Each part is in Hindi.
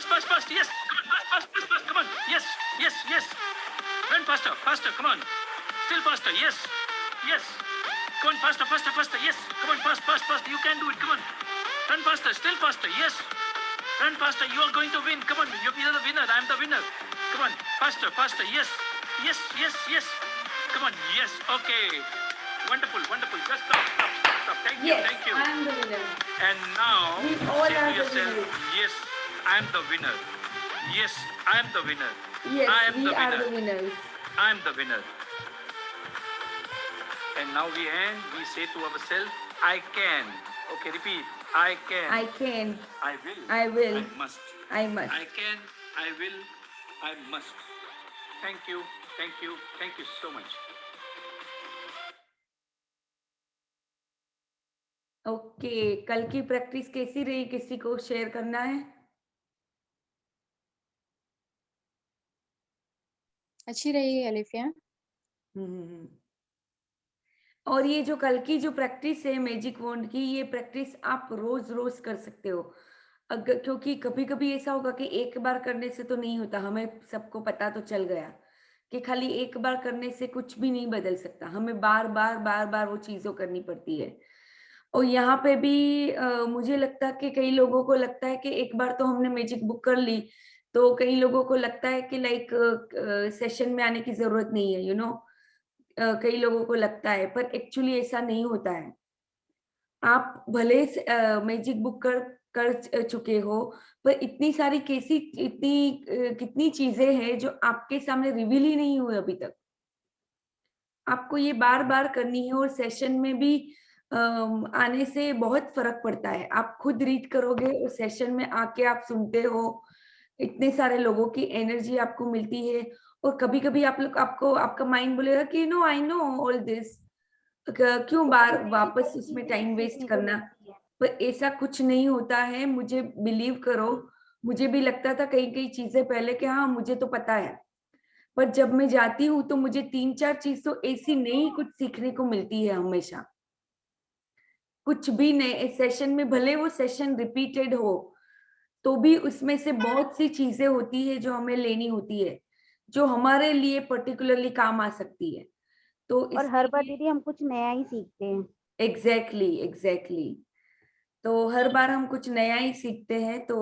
fast. Yes. Come on, fast. Come on. Yes. Run faster. Come on. Still faster. Yes. Come on, faster. Yes. Come on, fast. You can do it. Come on. Run faster. Still faster. Yes. Run faster. You are going to win. Come on. You're the winner. I'm the winner. Come on. Faster. Yes. Come on. Yes. Okay. Wonderful. Just stop. Thank you. I'm the winner. And now, We all say are to the yourself, winners. yes, I'm the winner. Yes, I'm the winner. Yes, I am we the are winner. the winners. I'm the winner. And now we end. We say to ourselves, I can. Okay, repeat. I can. I can. I will. I will. I must. I must. I can. I will. I must. Thank you so much. Okay, कल की प्रैक्टिस कैसी रही? किसी को शेयर करना है? अच्छी रही अलिफिया। और ये जो कल की जो प्रैक्टिस है मैजिक वॉन्ड की, ये प्रैक्टिस आप रोज कर सकते हो। अगर क्योंकि कभी-कभी ऐसा होगा कि एक बार करने से तो नहीं होता, हमें सबको पता तो चल गया कि खाली एक बार करने से कुछ भी नहीं बदल सकता। हमें बार-बार वो चीज़ों करनी पड़ती है। और यहाँ पे भी मुझे लगता है कि कई लोगों को लगता है कि एक बार तो हमने मैजिक बुक कर ली, तो कई लोगों को लगता है कि लाइक सेशन में आने की ज़रूरत नहीं है, कई लोगों को लगता है, पर एक्चुअली ऐसा नहीं होता है। आप भले मैजिक बुक कर चुके हो, पर इतनी सारी कितनी चीज़ें हैं जो आपके सामने रिवील ही नहीं हुई अभी तक। आपको ये बार-बार करनी है और सेशन में भी आने से बहुत फ़र्क पड़ता है। आप खुद रीड करोगे और सेशन में आके आप सुनते हो, इतने सारे लोगों की एनर्जी आपको मिलती है और कभी-कभी आपका माइंड बोलेगा कि no I know all this, क्यों बार वापस उसमें टाइम वेस्ट करना। पर ऐसा कुछ नहीं होता है, मुझे बिलीव करो। मुझे भी लगता था कई-कई चीज़ें पहले कि हाँ, मुझे तो पता है। पर जब मैं जाती हूँ तो मुझे 3-4 चीज़ तो ऐसी नई कुछ सीखने को मिलती है हमेशा। कुछ भी नए सेशन में, भले वो सेशन रिपीटेड हो, तो भी उसमें से बहुत सी चीज़ें होती है जो हमें लेनी होती है, जो हमारे लिए पर्टिकुलरली काम आ सकती है। तो और हर बार दीदी हम कुछ नया ही सीखते हैं। एग्ज़ैक्टली। तो हर बार हम कुछ नया ही सीखते हैं, तो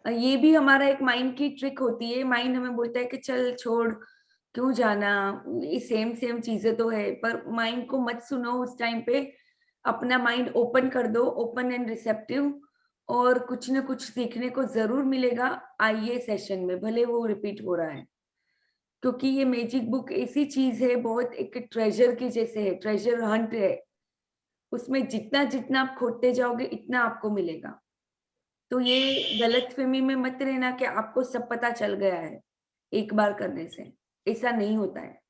ये भी हमारा एक माइंड की ट्रिक होती है। माइंड हमें बोलता है कि चल छोड़, क्यों जाना, ये सेम चीज़ें तो है। पर माइंड को मत सुनो उस टाइम पे, अपना माइंड ओपन कर दो, ओपन एंड रिसेप्टिव, और कुछ न कुछ सीखने को ज़रूर मिलेगा। आइए सेशन में, भले वो रिपीट हो रहा है। क्योंकि ये मैजिक बुक ऐसी चीज़ है, बहुत एक ट्रेज़र की जैसे है, ट्रेज़र हंट है। उसमें जितना आप खोदते जाओगे, इतना आपको मिलेगा। तो ये गलतफ़हमी में मत रहना कि आपको सब पता चल गया है, एक बार करने से। ऐसा नहीं होता है।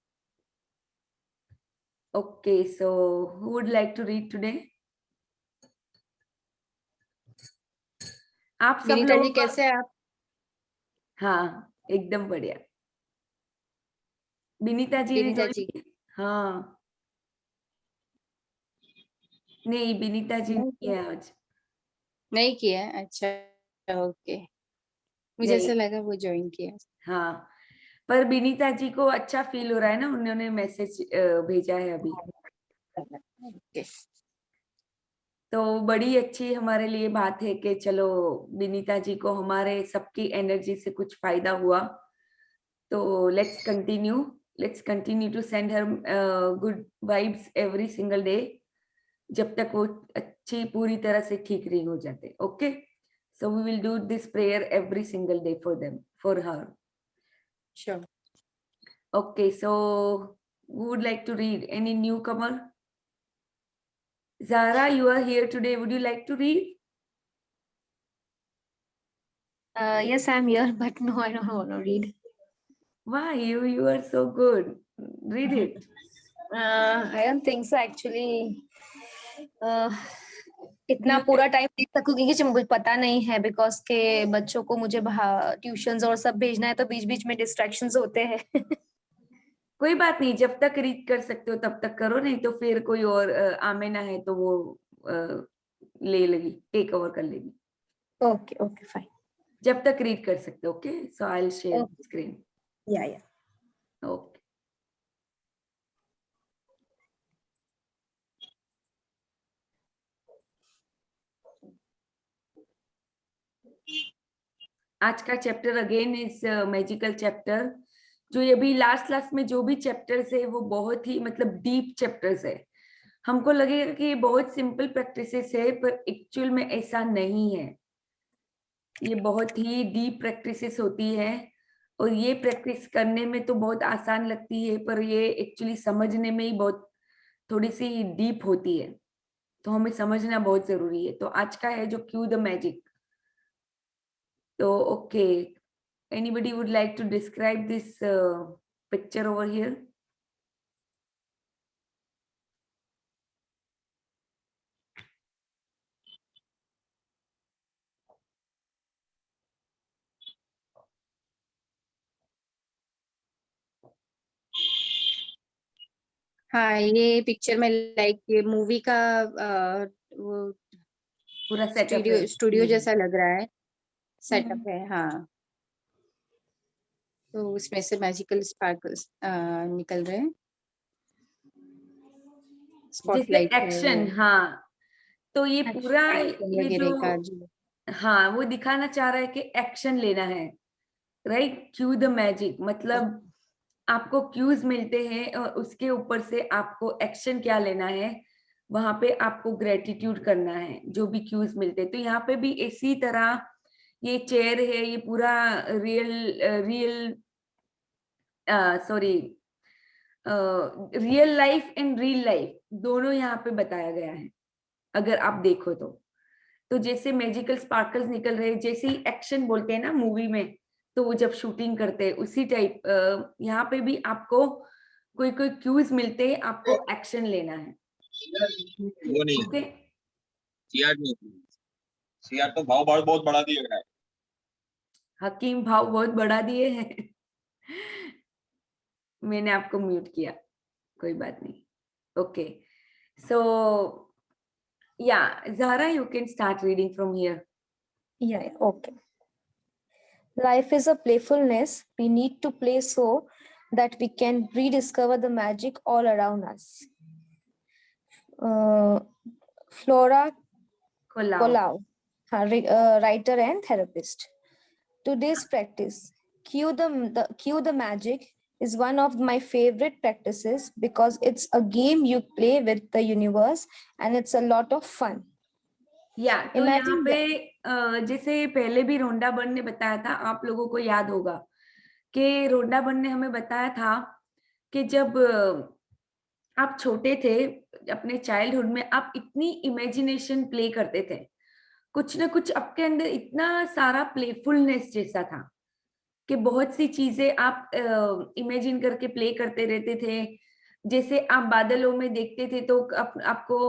Okay, so who would like to read today? आप सब विनीता जी लोग कैसे हैं आप? हाँ, एकदम बढ़िया। विनीता जी ने विनीता जॉइन जी किया? हाँ। नहीं, विनीता जी नहीं है आज। नहीं किया है? अच्छा, ओके। मुझे नहीं, ऐसा लगा वो ज्वाइन किया। हाँ। पर विनीता जी को अच्छा फ़ील हो रहा है ना, उन्होंने मैसेज भेजा है अभी। ओके। तो बड़ी अच्छी हमारे लिए बात है कि चलो विनीता जी को हमारे सबकी एनर्जी से कुछ फ़ायदा हुआ। तो let's continue to send her good vibes every single day, जब तक वो अच्छी पूरी तरह से ठीक नहीं हो जाते। Okay? So we will do this prayer every single day for her. Sure. Okay, so who would like to read? Any newcomer? Zara, you are here today. Would you like to read? Yes, I'm here, but no, I don't want to read. Why? You are so good. Read it. I don't think so actually. इतना You- पूरा टाइम देख सकूंगी कि मुझे पता नहीं है, बिकॉज के बच्चों को मुझे ट्यूशंस और सब भेजना है, तो बीच बीच में डिस्ट्रैक्शंस होते हैं। कोई बात नहीं, जब तक रीड कर सकते हो तब तक करो, नहीं तो फिर कोई और आमेना है तो वो ले लेगी, टेक ओवर कर लेगी। Okay okay fine. जब तक रीड कर सकते हो. Okay, so I will share Okay. Screen. Yeah. Okay. आज का chapter again is magical chapter. जो ये भी लास्ट में जो भी चैप्टर्स है वो बहुत ही मतलब डीप चैप्टर्स है. हमको लगेगा कि ये बहुत सिंपल प्रैक्टिसेस है, पर एक्चुअल में ऐसा नहीं है. ये बहुत ही डीप प्रैक्टिसेस होती है, और ये प्रैक्टिस करने में तो बहुत आसान लगती है, पर ये एक्चुअली समझने में ही बहुत थोड़ी सी डीप होती है. तो हमें समझना बहुत जरूरी है. तो आज का है जो क्यू द मैजिक. तो okay, anybody would like to describe this picture over here? हाँ, ये पिक्चर में लाइक ये मूवी का वो पूरा सेटअप है. स्टूडियो जैसा लग रहा है, सेटअप है. हाँ, तो उसमें से मैजिकल स्पार्कल्स निकल रहे हैं. जैसे स्पॉटलाइट है एक्शन. वो, हाँ, तो ये पूरा एक्शन ये वगैरह का जो जो हाँ वो दिखाना चाह रहा है कि एक्शन लेना है. राइट, क्यू द मैजिक मतलब आपको क्यूज मिलते हैं और उसके ऊपर से आपको एक्शन क्या लेना है, वहां पे आपको ग्रेटिट्यूड करना है जो भी क्यूज मिलते हैं. तो यहाँ पे भी इसी तरह ये चेयर है, ये पूरा real sorry real life and real life दोनों यहाँ पे बताया गया है अगर आप देखो तो. तो जैसे मैजिकल स्पार्कल्स निकल रहे हैं, जैसे ही एक्शन बोलते हैं ना मूवी में, तो वो जब शूटिंग करते हैं उसी टाइप यहाँ पे भी आपको कोई कोई क्यूज मिलते हैं, आपको एक्शन लेना है. वो नहीं ओके, सीआर नहीं. सीआर तो भाव भाव बहुत बढ़ा दिया गया है. हकीम भाव बहुत बढ़ा दिए हैं. मैंने आपको म्यूट किया, कोई बात नहीं. ओके, सो या Zahra, you can start reading from here. Yeah. Okay. Life is a playfulness. We need to play so that we can rediscover the magic all around us. Flora Kolau. Kolau, writer and therapist. Today's practice, cue the magic, is one of my favorite practices because it's a game you play with the universe and it's a lot of fun. या तो यहाँ Imagine पे जैसे पहले भी रोंडा बन ने बताया था, आप लोगों को याद होगा कि रोंडा बन ने हमें बताया था कि जब आप छोटे थे अपने चाइल्डहुड में, आप इतनी इमेजिनेशन प्ले करते थे, कुछ ना कुछ आपके अंदर इतना सारा प्लेफुलनेस जैसा था कि बहुत सी चीजें आप इमेजिन करके प्ले करते रहते थे. जैसे आप बादलों में देखते थे तो आपको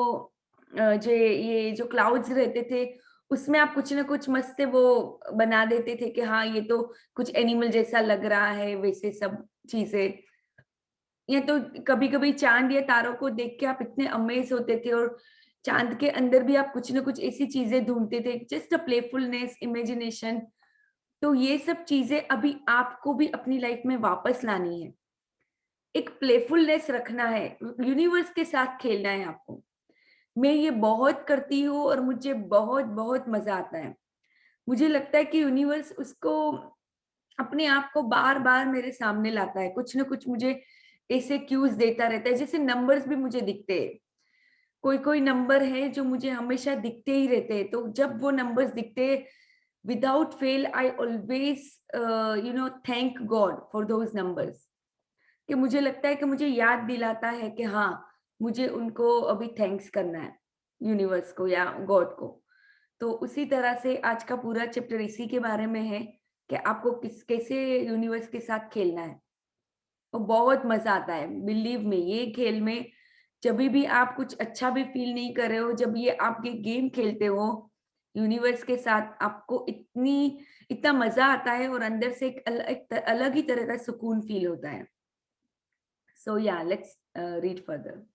जो ये जो क्लाउड्स रहते थे उसमें आप कुछ ना कुछ मस्त से वो बना देते थे कि हाँ ये तो कुछ एनिमल जैसा लग रहा है, वैसे सब चीजें. या तो कभी कभी चांद या तारों को देख के आप इतने अमेज होते थे, और चांद के अंदर भी आप कुछ ना कुछ ऐसी चीजें ढूंढते थे, जस्ट अ प्लेफुलनेस, इमेजिनेशन. तो ये सब चीजें अभी आपको भी अपनी लाइफ में वापस लानी है. एक प्लेफुलनेस रखना है, यूनिवर्स के साथ खेलना है आपको. मैं ये बहुत करती हूँ और मुझे बहुत बहुत मजा आता है. मुझे लगता है कि यूनिवर्स उसको अपने आप को बार बार मेरे सामने लाता है, कुछ ना कुछ मुझे ऐसे क्यूज देता रहता है. जैसे नंबर्स भी मुझे दिखते हैं, कोई कोई नंबर है जो मुझे हमेशा दिखते ही रहते हैं. तो जब वो नंबर्स दिखते हैं, without fail I always thank God for those numbers. कि मुझे लगता है कि मुझे याद दिलाता है कि हाँ मुझे उनको अभी थैंक्स करना है, यूनिवर्स को या गॉड को. तो उसी तरह से आज का पूरा चैप्टर इसी के बारे में है कि आपको कैसे यूनिवर्स के साथ खेलना है. और बहुत मजा आता है, बिलीव में. ये खेल में जब भी आप कुछ अच्छा भी फील नहीं कर रहे हो, जब ये आप ये गेम खेलते हो यूनिवर्स के साथ, आपको इतना मजा आता है और अंदर से एक अलग ही तरह का सुकून फील होता है. सो yeah let's read further.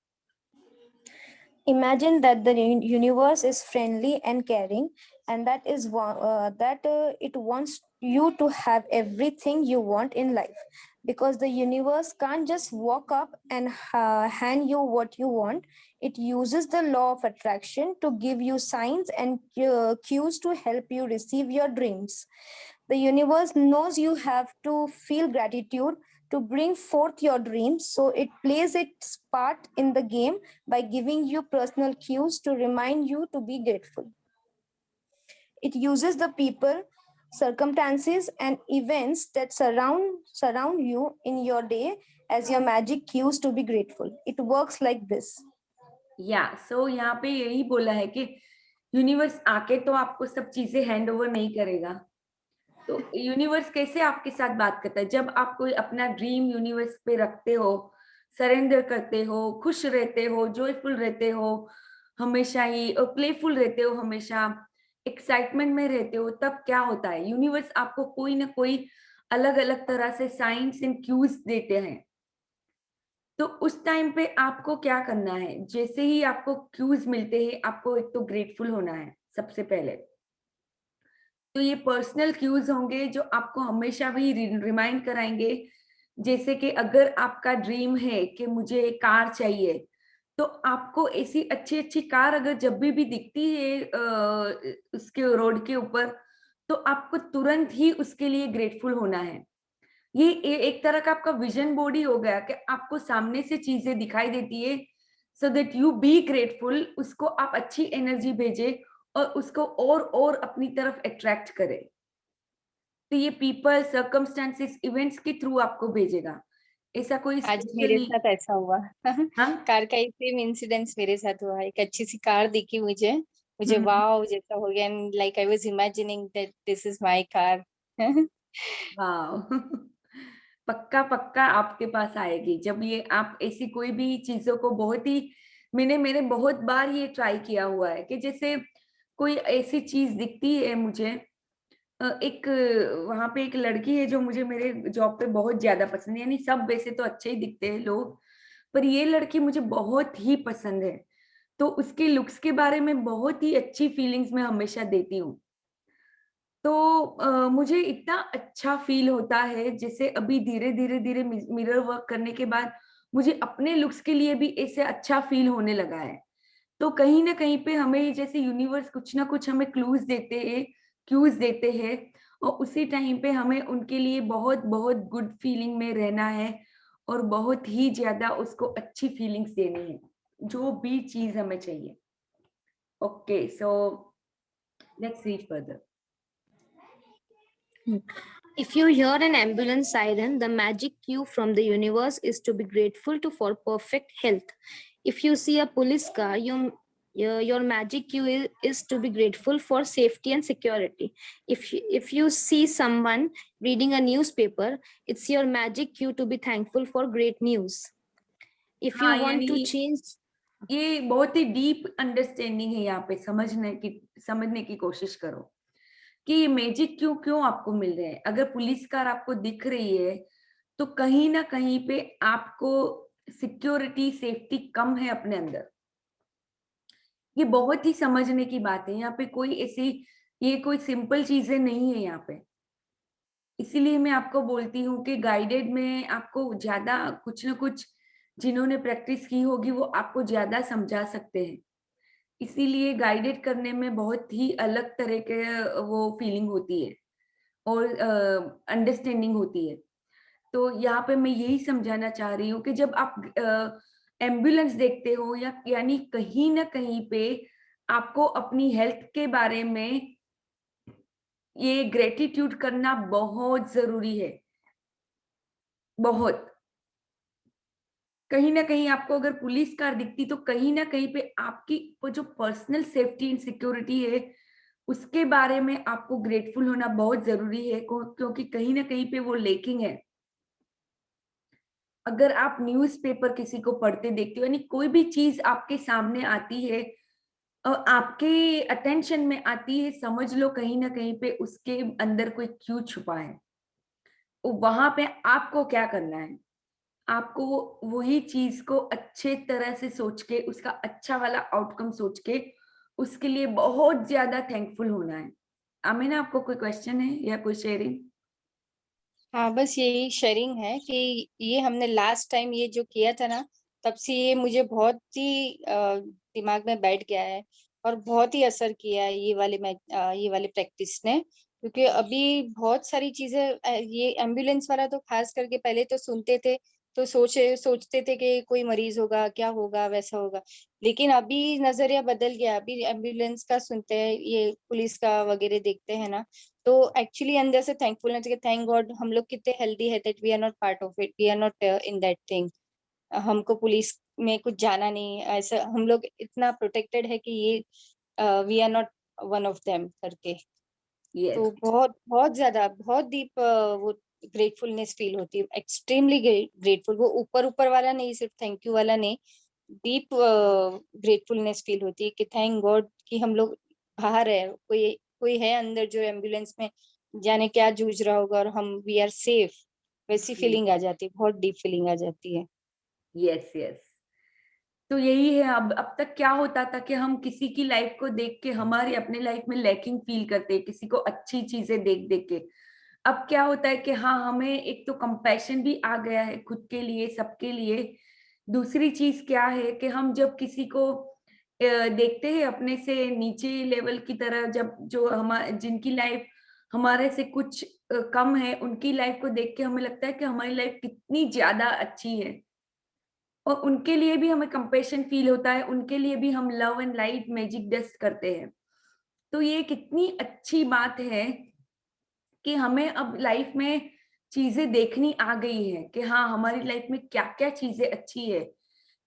Imagine that the universe is friendly and caring. and it wants you to have everything you want in life, because the universe can't just walk up and hand you what you want. It uses the law of attraction to give you signs and cues to help you receive your dreams. The universe knows you have to feel gratitude to bring forth your dreams, so it plays its part in the game by giving you personal cues to remind you to be grateful. It uses the people, circumstances, and events that surround you in your day as your magic cues to be grateful. It works like this. सो यहाँ पे यही बोला है कि यूनिवर्स आके तो आपको सब चीजें हैंड ओवर नहीं करेगा। तो यूनिवर्स कैसे आपके साथ बात करता है? जब आप कोई अपना ड्रीम यूनिवर्स पे रखते हो, सरेंडर करते हो, खुश रहते हो, जॉयफुल रहते हो, हमेशा ही प्लेफुल रहते हो, हमेशा एक्साइटमेंट में रहते हो, तब क्या होता है? यूनिवर्स आपको कोई ना कोई अलग अलग तरह से साइंस एंड क्यूज देते हैं। तो उस टाइम पे आपको क्या करना है? जैसे ही आपको क्यूज मिलते हैं, आपको एक तो ग्रेटफुल होना है सबसे पहले। तो ये पर्सनल क्यूज होंगे जो आपको हमेशा भी रिमाइंड कराएंगे। जैसे कि अगर आपका ड्रीम है कि मुझे कार चाहिए, तो आपको ऐसी अच्छी अच्छी कार अगर जब भी दिखती है उसके रोड के ऊपर, तो आपको तुरंत ही उसके लिए ग्रेटफुल होना है। ये एक तरह का आपका विजन बोर्ड ही हो गया कि आपको सामने से चीजें दिखाई देती है, so that you be grateful. उसको आप अच्छी एनर्जी भेजे और उसको और अपनी तरफ अट्रैक्ट करे। तो ये पीपल, सर्कमस्टेंसेस, इवेंट्स के थ्रू आपको भेजेगा। ऐसा कोई आज मेरे स्पेशली साथ ऐसा हुआ। हाँ कार का ही सेम इंसिडेंस मेरे साथ हुआ। एक अच्छी सी कार दिखी मुझे वाव जैसा हो गया, and like I was imagining that this is my car. वाह पक्का पक्का आपके पास आएगी। जब ये आप ऐसी कोई भी चीजों को मैंने बहुत बार ये ट्राई किया हुआ है कि जैसे कोई ऐसी चीज दिखती है मुझे, एक वहां पे एक लड़की है जो मुझे मेरे जॉब पे बहुत ज्यादा पसंद है। यानी सब वैसे तो अच्छे ही दिखते हैं लोग, पर ये लड़की मुझे बहुत ही पसंद है। तो उसके लुक्स के बारे में बहुत ही अच्छी फीलिंग्स मैं हमेशा देती हूँ। तो मुझे इतना अच्छा फील होता है, जैसे अभी धीरे-धीरे मिरर वर्क करने के बाद मुझे अपने लुक्स के लिए भी ऐसे अच्छा फील होने लगा है। तो कहीं न कहीं पे हमें जैसे यूनिवर्स कुछ ना कुछ हमें क्यूज़ देते हैं और उसी टाइम पे हमें उनके लिए बहुत-बहुत गुड फीलिंग में रहना है और बहुत ही ज़्यादा उसको अच्छी फीलिंग्स देनी है, जो भी चीज़ हमें चाहिए। Okay, so let's read further. If you hear an ambulance siren, the magic cue from the universe is to be grateful for perfect health. If you see a police car, your magic cue is to be grateful for safety and security. If you see someone reading a newspaper, it's your magic cue to be thankful for great news. If you हाँ, want to यानी change, ये बहुत ही डीप अंडरस्टैंडिंग है। यहाँ पे समझने की कोशिश करो कि ये मैजिक क्यों आपको मिल रहे हैं। अगर पुलिस कार आपको दिख रही है, तो कहीं ना कहीं पे आपको सिक्योरिटी, सेफ्टी कम है अपने अंदर। ये बहुत ही समझने की बात है। यहाँ पे ये कोई सिंपल चीजें नहीं है यहाँ पे। इसीलिए मैं आपको बोलती हूँ कि गाइडेड में आपको ज्यादा कुछ ना कुछ, जिन्होंने प्रैक्टिस की होगी वो आपको ज्यादा समझा सकते हैं। इसीलिए गाइडेड करने में बहुत ही अलग तरह के वो फीलिंग होती है और अंडरस्टैंडिंग होती है। तो यहाँ पे मैं यही समझाना चाह रही हूँ कि जब आप एम्बुलेंस देखते हो या यानी कहीं न कहीं पे आपको अपनी हेल्थ के बारे में ये ग्रैटिट्यूड करना बहुत ज़रूरी है, बहुत। कहीं न कहीं आपको अगर पुलिस कार दिखती तो कहीं न कहीं पे आपकी वो जो पर्सनल सेफ्टी एंड सिक्योरिटी है, उसके बारे में आपको ग्रेटफुल होना बहुत ज़रूरी है क्योंकि कहीं न कहीं पे वो लैकिंग है। अगर आप न्यूज़पेपर किसी को पढ़ते देखते हो, यानी कोई भी चीज़ आपके सामने आती है आपके अटेंशन में आती है, समझ लो कहीं न कहीं पे उसके अंदर कोई क्यू छुपा है। वहाँ पे आपको क्या करना है? आपको वही चीज़ को अच्छे तरह से सोच के, उसका अच्छा वाला आउटकम सोच के उसके लिए बहुत ज्यादा थैंकफुल होना है। आमीना, आपको कोई क्वेश्चन है या कोई शेयरिंग? हाँ, बस यही शेयरिंग है कि ये हमने लास्ट टाइम ये जो किया था ना, तब से ये मुझे बहुत ही दिमाग में बैठ गया है और बहुत ही असर किया है ये वाली प्रैक्टिस ने। क्योंकि अभी बहुत सारी चीजें ये एम्बुलेंस वाला तो खास करके पहले तो सुनते थे तो सोचते थे कि कोई मरीज होगा, क्या होगा, वैसा होगा। लेकिन अभी नजरिया बदल गया। अभी एम्बुलेंस का सुनते हैं, ये पुलिस का वगैरह देखते हैं ना, तो एक्चुअली अंदर से थैंकफुलनेस है कि थैंक गॉड हम लोग कितने हेल्दी है, that we are not part of it, we are not in that thing. हमको पुलिस में कुछ जाना नहीं, ऐसा हम लोग इतना प्रोटेक्टेड है कि ये we are not one of them करके। यस, तो बहुत बहुत ज्यादा बहुत डीप वो ग्रेटफुलनेस फील होती है, एक्सट्रीमली ग्रेटफुल। वो ऊपर ऊपर वाला नहीं, सिर्फ थैंक यू वाला नहीं, डीप ग्रेटफुलनेस फील होती है कि थैंक गॉड कि हम लोग बाहर है, कोई कोई है अंदर जो एम्बुलेंस में जाने क्या जूझ रहा होगा और हम वी आर सेफ। वैसी फीलिंग आ जाती है, बहुत डीप फीलिंग आ जाती है। Yes, yes. तो यही है। अब तक क्या होता था कि हम किसी की लाइफ को देख के हमारी अपने लाइफ में लैकिंग फील करते हैं, किसी को अच्छी चीजें देख देख के। अब क्या होता है कि हाँ, हमें एक तो कंपैशन भी आ गया है खुद के लिए, सबके लिए। दूसरी चीज क्या है कि हम जब किसी को देखते हैं अपने से नीचे लेवल की तरह, जब जो हमारे जिनकी लाइफ हमारे से कुछ कम है, उनकी लाइफ को देख के हमें लगता है कि हमारी लाइफ कितनी ज्यादा अच्छी है, और उनके लिए भी हमें कंपैशन फील होता है, उनके लिए भी हम love and light magic dust करते हैं। तो ये कितनी अच्छी बात है कि हमें अब लाइफ में चीजें देखनी आ गई है कि हाँ, हमारी लाइफ में क्या क्या चीजें अच्छी है।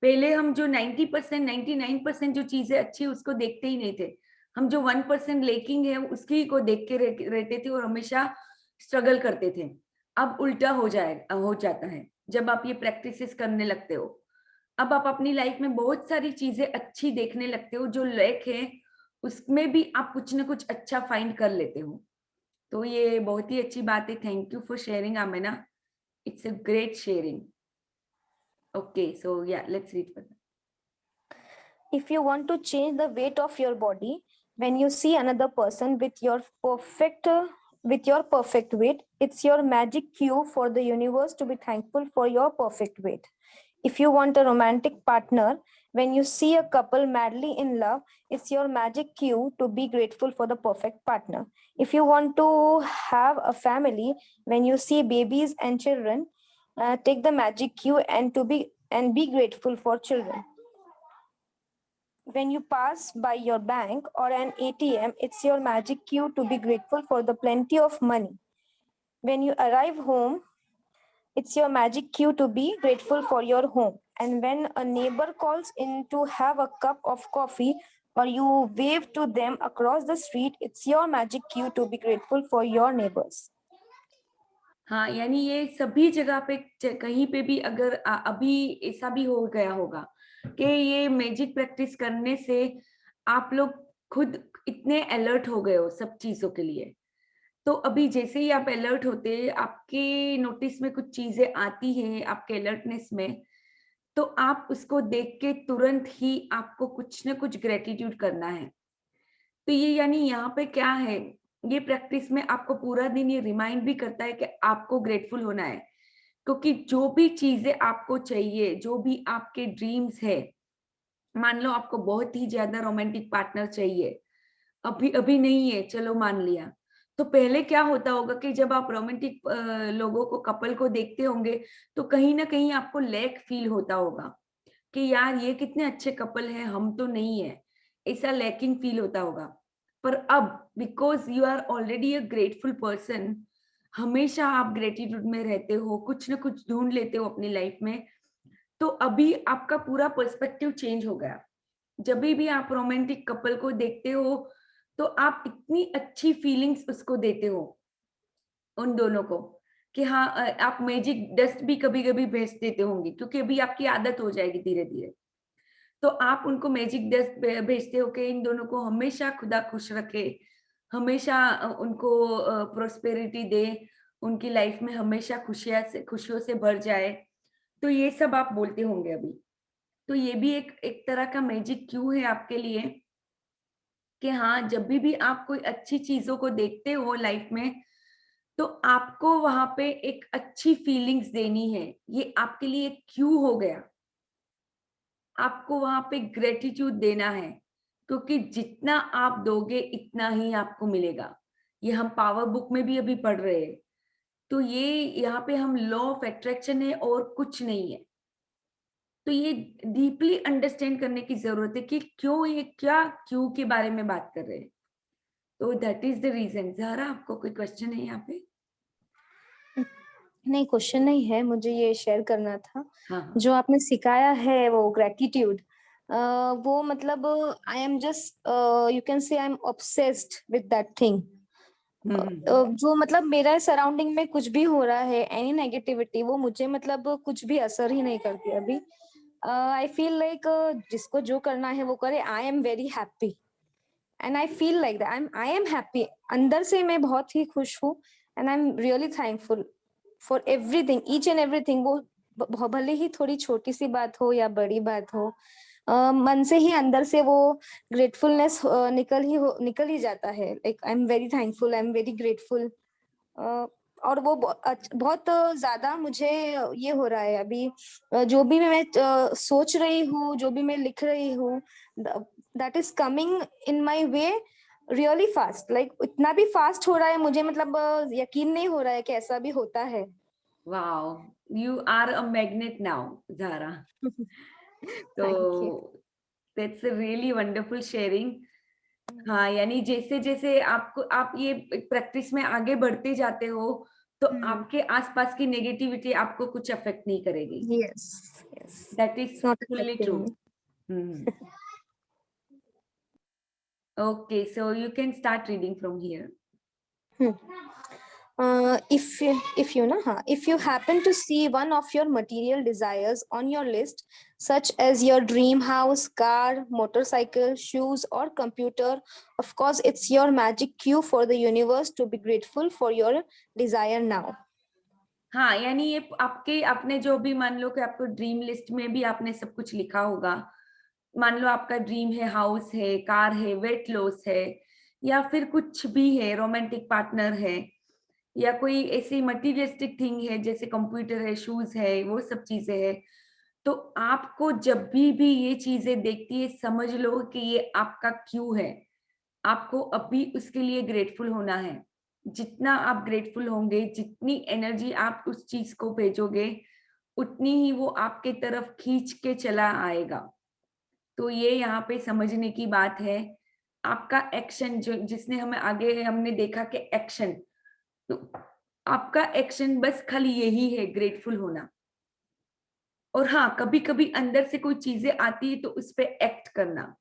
पहले हम जो 90% 99% जो चीजें अच्छी है उसको देखते ही नहीं थे। हम जो 1% लेकिंग है उसकी को देख के रहते थे और हमेशा स्ट्रगल करते थे। अब उल्टा हो जाता है जब आप ये प्रैक्टिसेस करने लगते हो। अब आप अपनी लाइफ में बहुत सारी चीजें अच्छी देखने लगते हो, जो लैक है उसमें भी आप कुछ ना कुछ अच्छा फाइंड कर लेते हो। तो ये बहुत ही अच्छी बात है। Thank you for sharing, Amina. It's a great sharing. Okay, so yeah let's read further. If you want to change the weight of your body, when you see another person with your perfect weight, it's your magic cue for the universe to be thankful for your perfect weight. If you want a romantic partner, when you see a couple madly in love, it's your magic cue to be grateful for the perfect partner. If you want to have a family, when you see babies and children, take the magic cue and be grateful for children. When you pass by your bank or an ATM, it's your magic cue to be grateful for the plenty of money. When you arrive home, it's your magic cue to be grateful for your home. And when a neighbor calls in to have a cup of coffee or you wave to them across the street, it's your magic cue to be grateful for your neighbors. हाँ, यानी ये सभी जगह पे कहीं पे भी अगर अभी ऐसा भी हो गया होगा कि ये मैजिक प्रैक्टिस करने से आप लोग खुद इतने अलर्ट हो गए हो सब चीजों के लिए। तो अभी जैसे ही आप अलर्ट होते हैं, आपके नोटिस में कुछ चीजें आती हैं आपके अलर्टनेस में, तो आप उसको देख के तुरंत ही आपको कुछ ना कुछ ग्रेटिट्यूड करना है। तो ये यानी यहाँ पे क्या है, ये प्रैक्टिस में आपको पूरा दिन ये रिमाइंड भी करता है कि आपको ग्रेटफुल होना है। क्योंकि जो भी चीजें आपको चाहिए, जो भी आपके ड्रीम्स है, मान लो आपको बहुत ही ज्यादा रोमांटिक पार्टनर चाहिए, अभी अभी नहीं है, चलो मान लिया। तो पहले क्या होता होगा कि जब आप रोमांटिक लोगों को, कपल को देखते होंगे, तो कहीं ना कहीं आपको लैक फील होता होगा कि यार ये कितने अच्छे कपल हैं, हम तो नहीं है, ऐसा लैकिंग फील होता होगा। पर अब because you are already a grateful person, हमेशा आप ग्रेटिट्यूड में रहते हो, कुछ ना कुछ ढूंढ लेते हो अपनी लाइफ में, तो अभी आपका पूरा पर्सपेक्टिव चेंज हो गया। जब भी आप रोमांटिक कपल को देखते हो, तो आप इतनी अच्छी फीलिंग्स उसको देते हो उन दोनों को कि हाँ, आप मैजिक डस्ट भी कभी कभी भेज देते होंगे, क्योंकि अभी आपकी आदत हो जाएगी धीरे धीरे। तो आप उनको मैजिक डस्ट भेजते हो कि इन दोनों को हमेशा खुदा खुश रखे, हमेशा उनको प्रोस्पेरिटी दे, उनकी लाइफ में हमेशा खुशियों से भर जाए। तो ये सब आप बोलते होंगे अभी। तो ये भी एक एक तरह का मैजिक क्यू है आपके लिए कि हाँ, जब भी आप कोई अच्छी चीजों को देखते हो लाइफ में, तो आपको वहां पे एक अच्छी फीलिंग्स देनी है। ये आपके लिए एक क्यू हो गया। आपको वहां पे ग्रेटिट्यूड देना है, क्योंकि जितना आप दोगे इतना ही आपको मिलेगा। ये हम पावर बुक में भी अभी पढ़ रहे हैं। तो ये यहाँ पे हम लॉ ऑफ अट्रैक्शन है और कुछ नहीं है। तो ये डीपली अंडरस्टैंड करने की जरूरत है कि क्यों, ये क्या क्यों के बारे में बात कर रहे हैं। तो that is the reason. Zahra, आपको कोई क्वेश्चन है यहाँ पे? नहीं, क्वेश्चन नहीं है, मुझे ये शेयर करना था। हाँ, जो आपने सिखाया है वो ग्रेटिट्यूड, वो मतलब I am just you can say I am obsessed with that thing. जो मतलब मेरा सराउंडिंग में कुछ भी हो रहा है, एनी नेगेटिविटी, वो मुझे मतलब कुछ भी असर ही नहीं करती अभी। आई फील लाइक जिसको जो करना है वो करे। I am very happy and I feel like that I am happy. अंदर से मैं बहुत ही खुश हूँ and I am really thankful for everything, each and everything. वो भले ही थोड़ी छोटी सी बात हो या बड़ी बात हो, मन से ही, अंदर से वो ग्रेटफुलनेस निकल ही जाता है। Like I am very thankful, I am very grateful. और वो बहुत ज्यादा मुझे ये हो रहा है अभी। जो भी मैं सोच रही हूँ, जो भी मैं लिख रही हूँ, that is coming in my way really fast. Like इतना भी फास्ट हो रहा है, मुझे मतलब यकीन नहीं हो रहा है कि ऐसा भी होता है। Wow, you are a magnet now, Zahra. Thank you. तो that's a really wonderful sharing. हाँ, यानी जैसे जैसे आप ये प्रैक्टिस में आगे बढ़ते जाते हो, तो आपके आसपास की नेगेटिविटी आपको कुछ अफेक्ट नहीं करेगी। Yes, yes, that is it's not fully affecting true. Me. Okay, so you can start reading from here. If you happen to see one of your material desires on your list, such as your dream house, car, motorcycle, shoes, or computer, of course, it's your magic cue for the universe to be grateful for your desire now. हाँ, यानी ये आपके, आपने जो भी, मान लो कि आपको ड्रीम लिस्ट में भी आपने सब कुछ लिखा होगा। मान लो आपका ड्रीम है, हाउस है, कार है, वेट लॉस है, या फिर कुछ भी है, रोमांटिक पार्टनर है, या कोई ऐसी मटीरियलिस्टिक थिंग है जैसे कंप्यूटर है, शूज है, वो सब चीजें है। तो आपको जब भी ये चीजें देखती है, समझ लो कि ये आपका क्यू है। आपको अभी उसके लिए ग्रेटफुल होना है। जितना आप ग्रेटफुल होंगे, जितनी एनर्जी आप उस चीज को भेजोगे, उतनी ही वो आपके तरफ खींच के चला आएगा। तो ये यहाँ पे समझने की बात है। आपका एक्शन, जो जिसने हमें आगे हमने देखा कि एक्शन, तो आपका एक्शन बस खाली यही है, ग्रेटफुल होना। और हाँ, कभी कभी अंदर से कोई चीजें आती है तो उस पर एक्ट करना।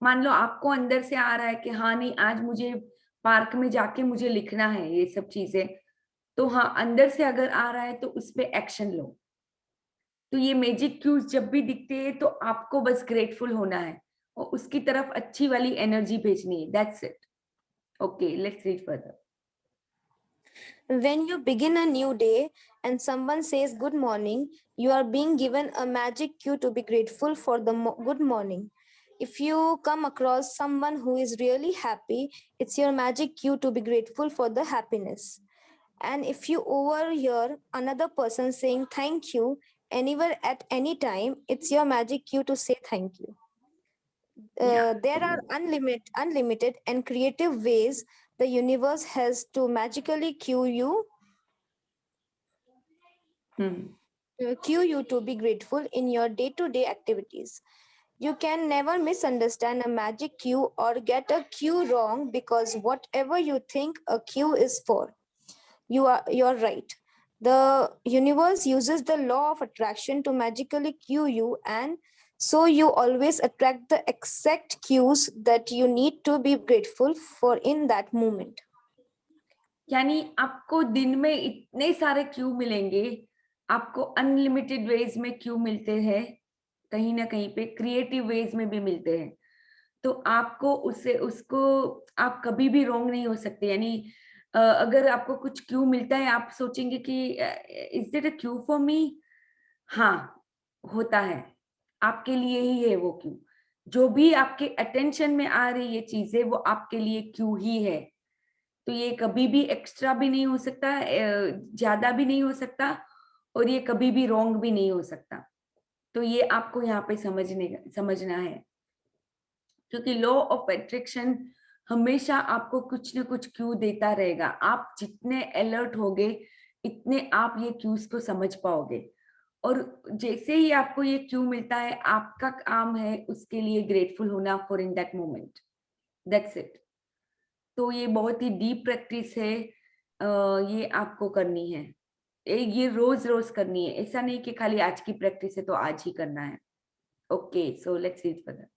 मान लो आपको अंदर से आ रहा है कि हाँ नहीं, आज मुझे पार्क में जाके मुझे लिखना है ये सब चीजें, तो हाँ, अंदर से अगर आ रहा है तो उस पे एक्शन लो। तो ये मैजिक क्यूज जब भी दिखते हैं तो आपको बस ग्रेटफुल होना है और उसकी तरफ अच्छी वाली एनर्जी भेजनी है। That's it. Okay, let's read further. When you begin a new day and someone says good morning, you are being given a magic cue to be grateful for the good morning. If you come across someone who is really happy, it's your magic cue to be grateful for the happiness. And if you overhear another person saying thank you anywhere at any time, it's your magic cue to say thank you. There are unlimited and creative ways the universe has to magically cue you to be grateful in your day-to-day activities. You can never misunderstand a magic cue or get a cue wrong, because whatever you think a cue is for, you're right. The universe uses the law of attraction to magically cue you, and so you always attract the exact cues that you need to be grateful for in that moment. यानी आपको दिन में इतने सारे क्यू मिलेंगे, आपको अनलिमिटेड वेज में क्यू मिलते हैं, कहीं ना कहीं पे क्रिएटिव वेज में भी मिलते हैं। तो आपको उसको आप कभी भी रॉन्ग नहीं हो सकते। यानी अगर आपको कुछ क्यू मिलता है, आप सोचेंगे कि is it a Q for me? हाँ, होता है, आपके लिए ही है वो क्यू। जो भी आपके अटेंशन में आ रही है चीजें वो आपके लिए क्यू ही है। तो ये कभी भी एक्स्ट्रा भी नहीं हो सकता, ज्यादा भी नहीं हो सकता, और ये कभी भी रॉन्ग भी नहीं हो सकता। तो ये आपको यहाँ पे समझना है, क्योंकि लॉ ऑफ अट्रैक्शन हमेशा आपको कुछ ना कुछ क्यू देता रहेगा। आप जितने अलर्ट होगे इतने आप ये क्यूज को समझ पाओगे, और जैसे ही आपको ये क्यू मिलता है आपका काम है उसके लिए ग्रेटफुल होना for in that moment, that's it. तो ये बहुत ही डीप प्रैक्टिस है, ये आपको करनी है, ये रोज रोज करनी है। ऐसा नहीं कि खाली आज की प्रैक्टिस है तो आज ही करना है। Okay, so let's read further.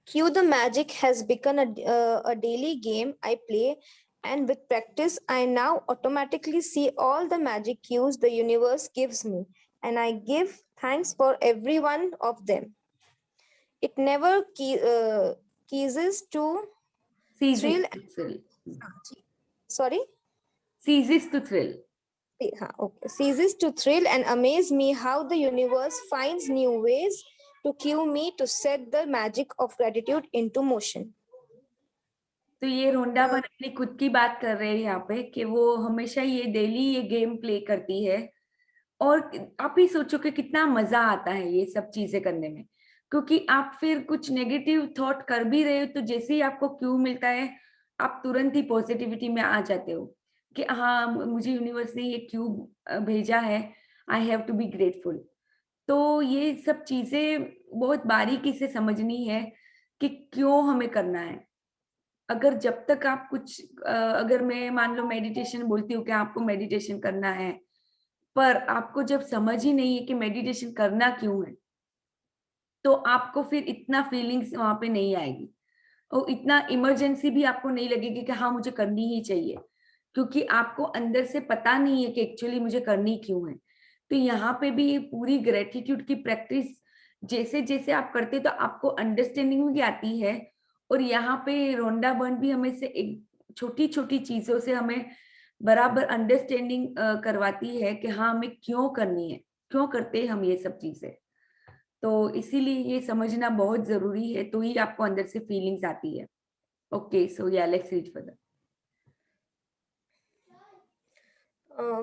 Cue the Magic has become a daily game I play, and with practice, I now automatically see all the magic cues the universe gives me, and I give thanks for every one of them. It never ceases to Ceases thrill. to thrill. Sorry? Ceases to thrill. Okay. Ceases to thrill and amaze me how the universe finds new ways to cue me to set the magic of gratitude into motion. तो ये रोंडावन अपनी खुद की बात कर रहे हैं यहाँ पे कि वो हमेशा ये डेली ये गेम प्ले करती है, और आप ही सोचो कि कितना मजा आता है ये सब चीजें करने में, क्योंकि आप फिर कुछ नेगेटिव थॉट कर भी रहे हो तो जैसे ही आपको क्यू मिलता है आप तुरंत ही पॉजिटिविटी में आ जाते हो कि हाँ मुझे यूनिवर्स ने ये क्यू भेजा है, I have to be grateful. तो ये सब चीजें बहुत बारीकी से समझनी है कि क्यों हमें करना है। अगर जब तक आप कुछ अगर मैं मान लो मेडिटेशन बोलती हूँ कि आपको मेडिटेशन करना है, पर आपको जब समझ ही नहीं है कि मेडिटेशन करना क्यों है, तो आपको फिर इतना फीलिंग्स वहां पे नहीं आएगी, और इतना इमरजेंसी भी आपको नहीं लगेगी कि हाँ मुझे करनी ही चाहिए, क्योंकि आपको अंदर से पता नहीं है कि एक्चुअली मुझे करनी क्यों है। तो यहाँ पे भी ये पूरी ग्रेटिट्यूड की प्रैक्टिस जैसे जैसे आप करते तो आपको अंडरस्टैंडिंग भी आती है, और यहाँ पे रोंडा बर्न भी हमें से एक छोटी छोटी चीजों से हमें बराबर अंडरस्टैंडिंग करवाती है कि हाँ हमें क्यों करनी है, क्यों करते हैं हम ये सब चीजें। तो इसीलिए ये समझना बहुत जरूरी है, तो ही आपको अंदर से फीलिंग्स आती है। Okay, so yeah let's read further.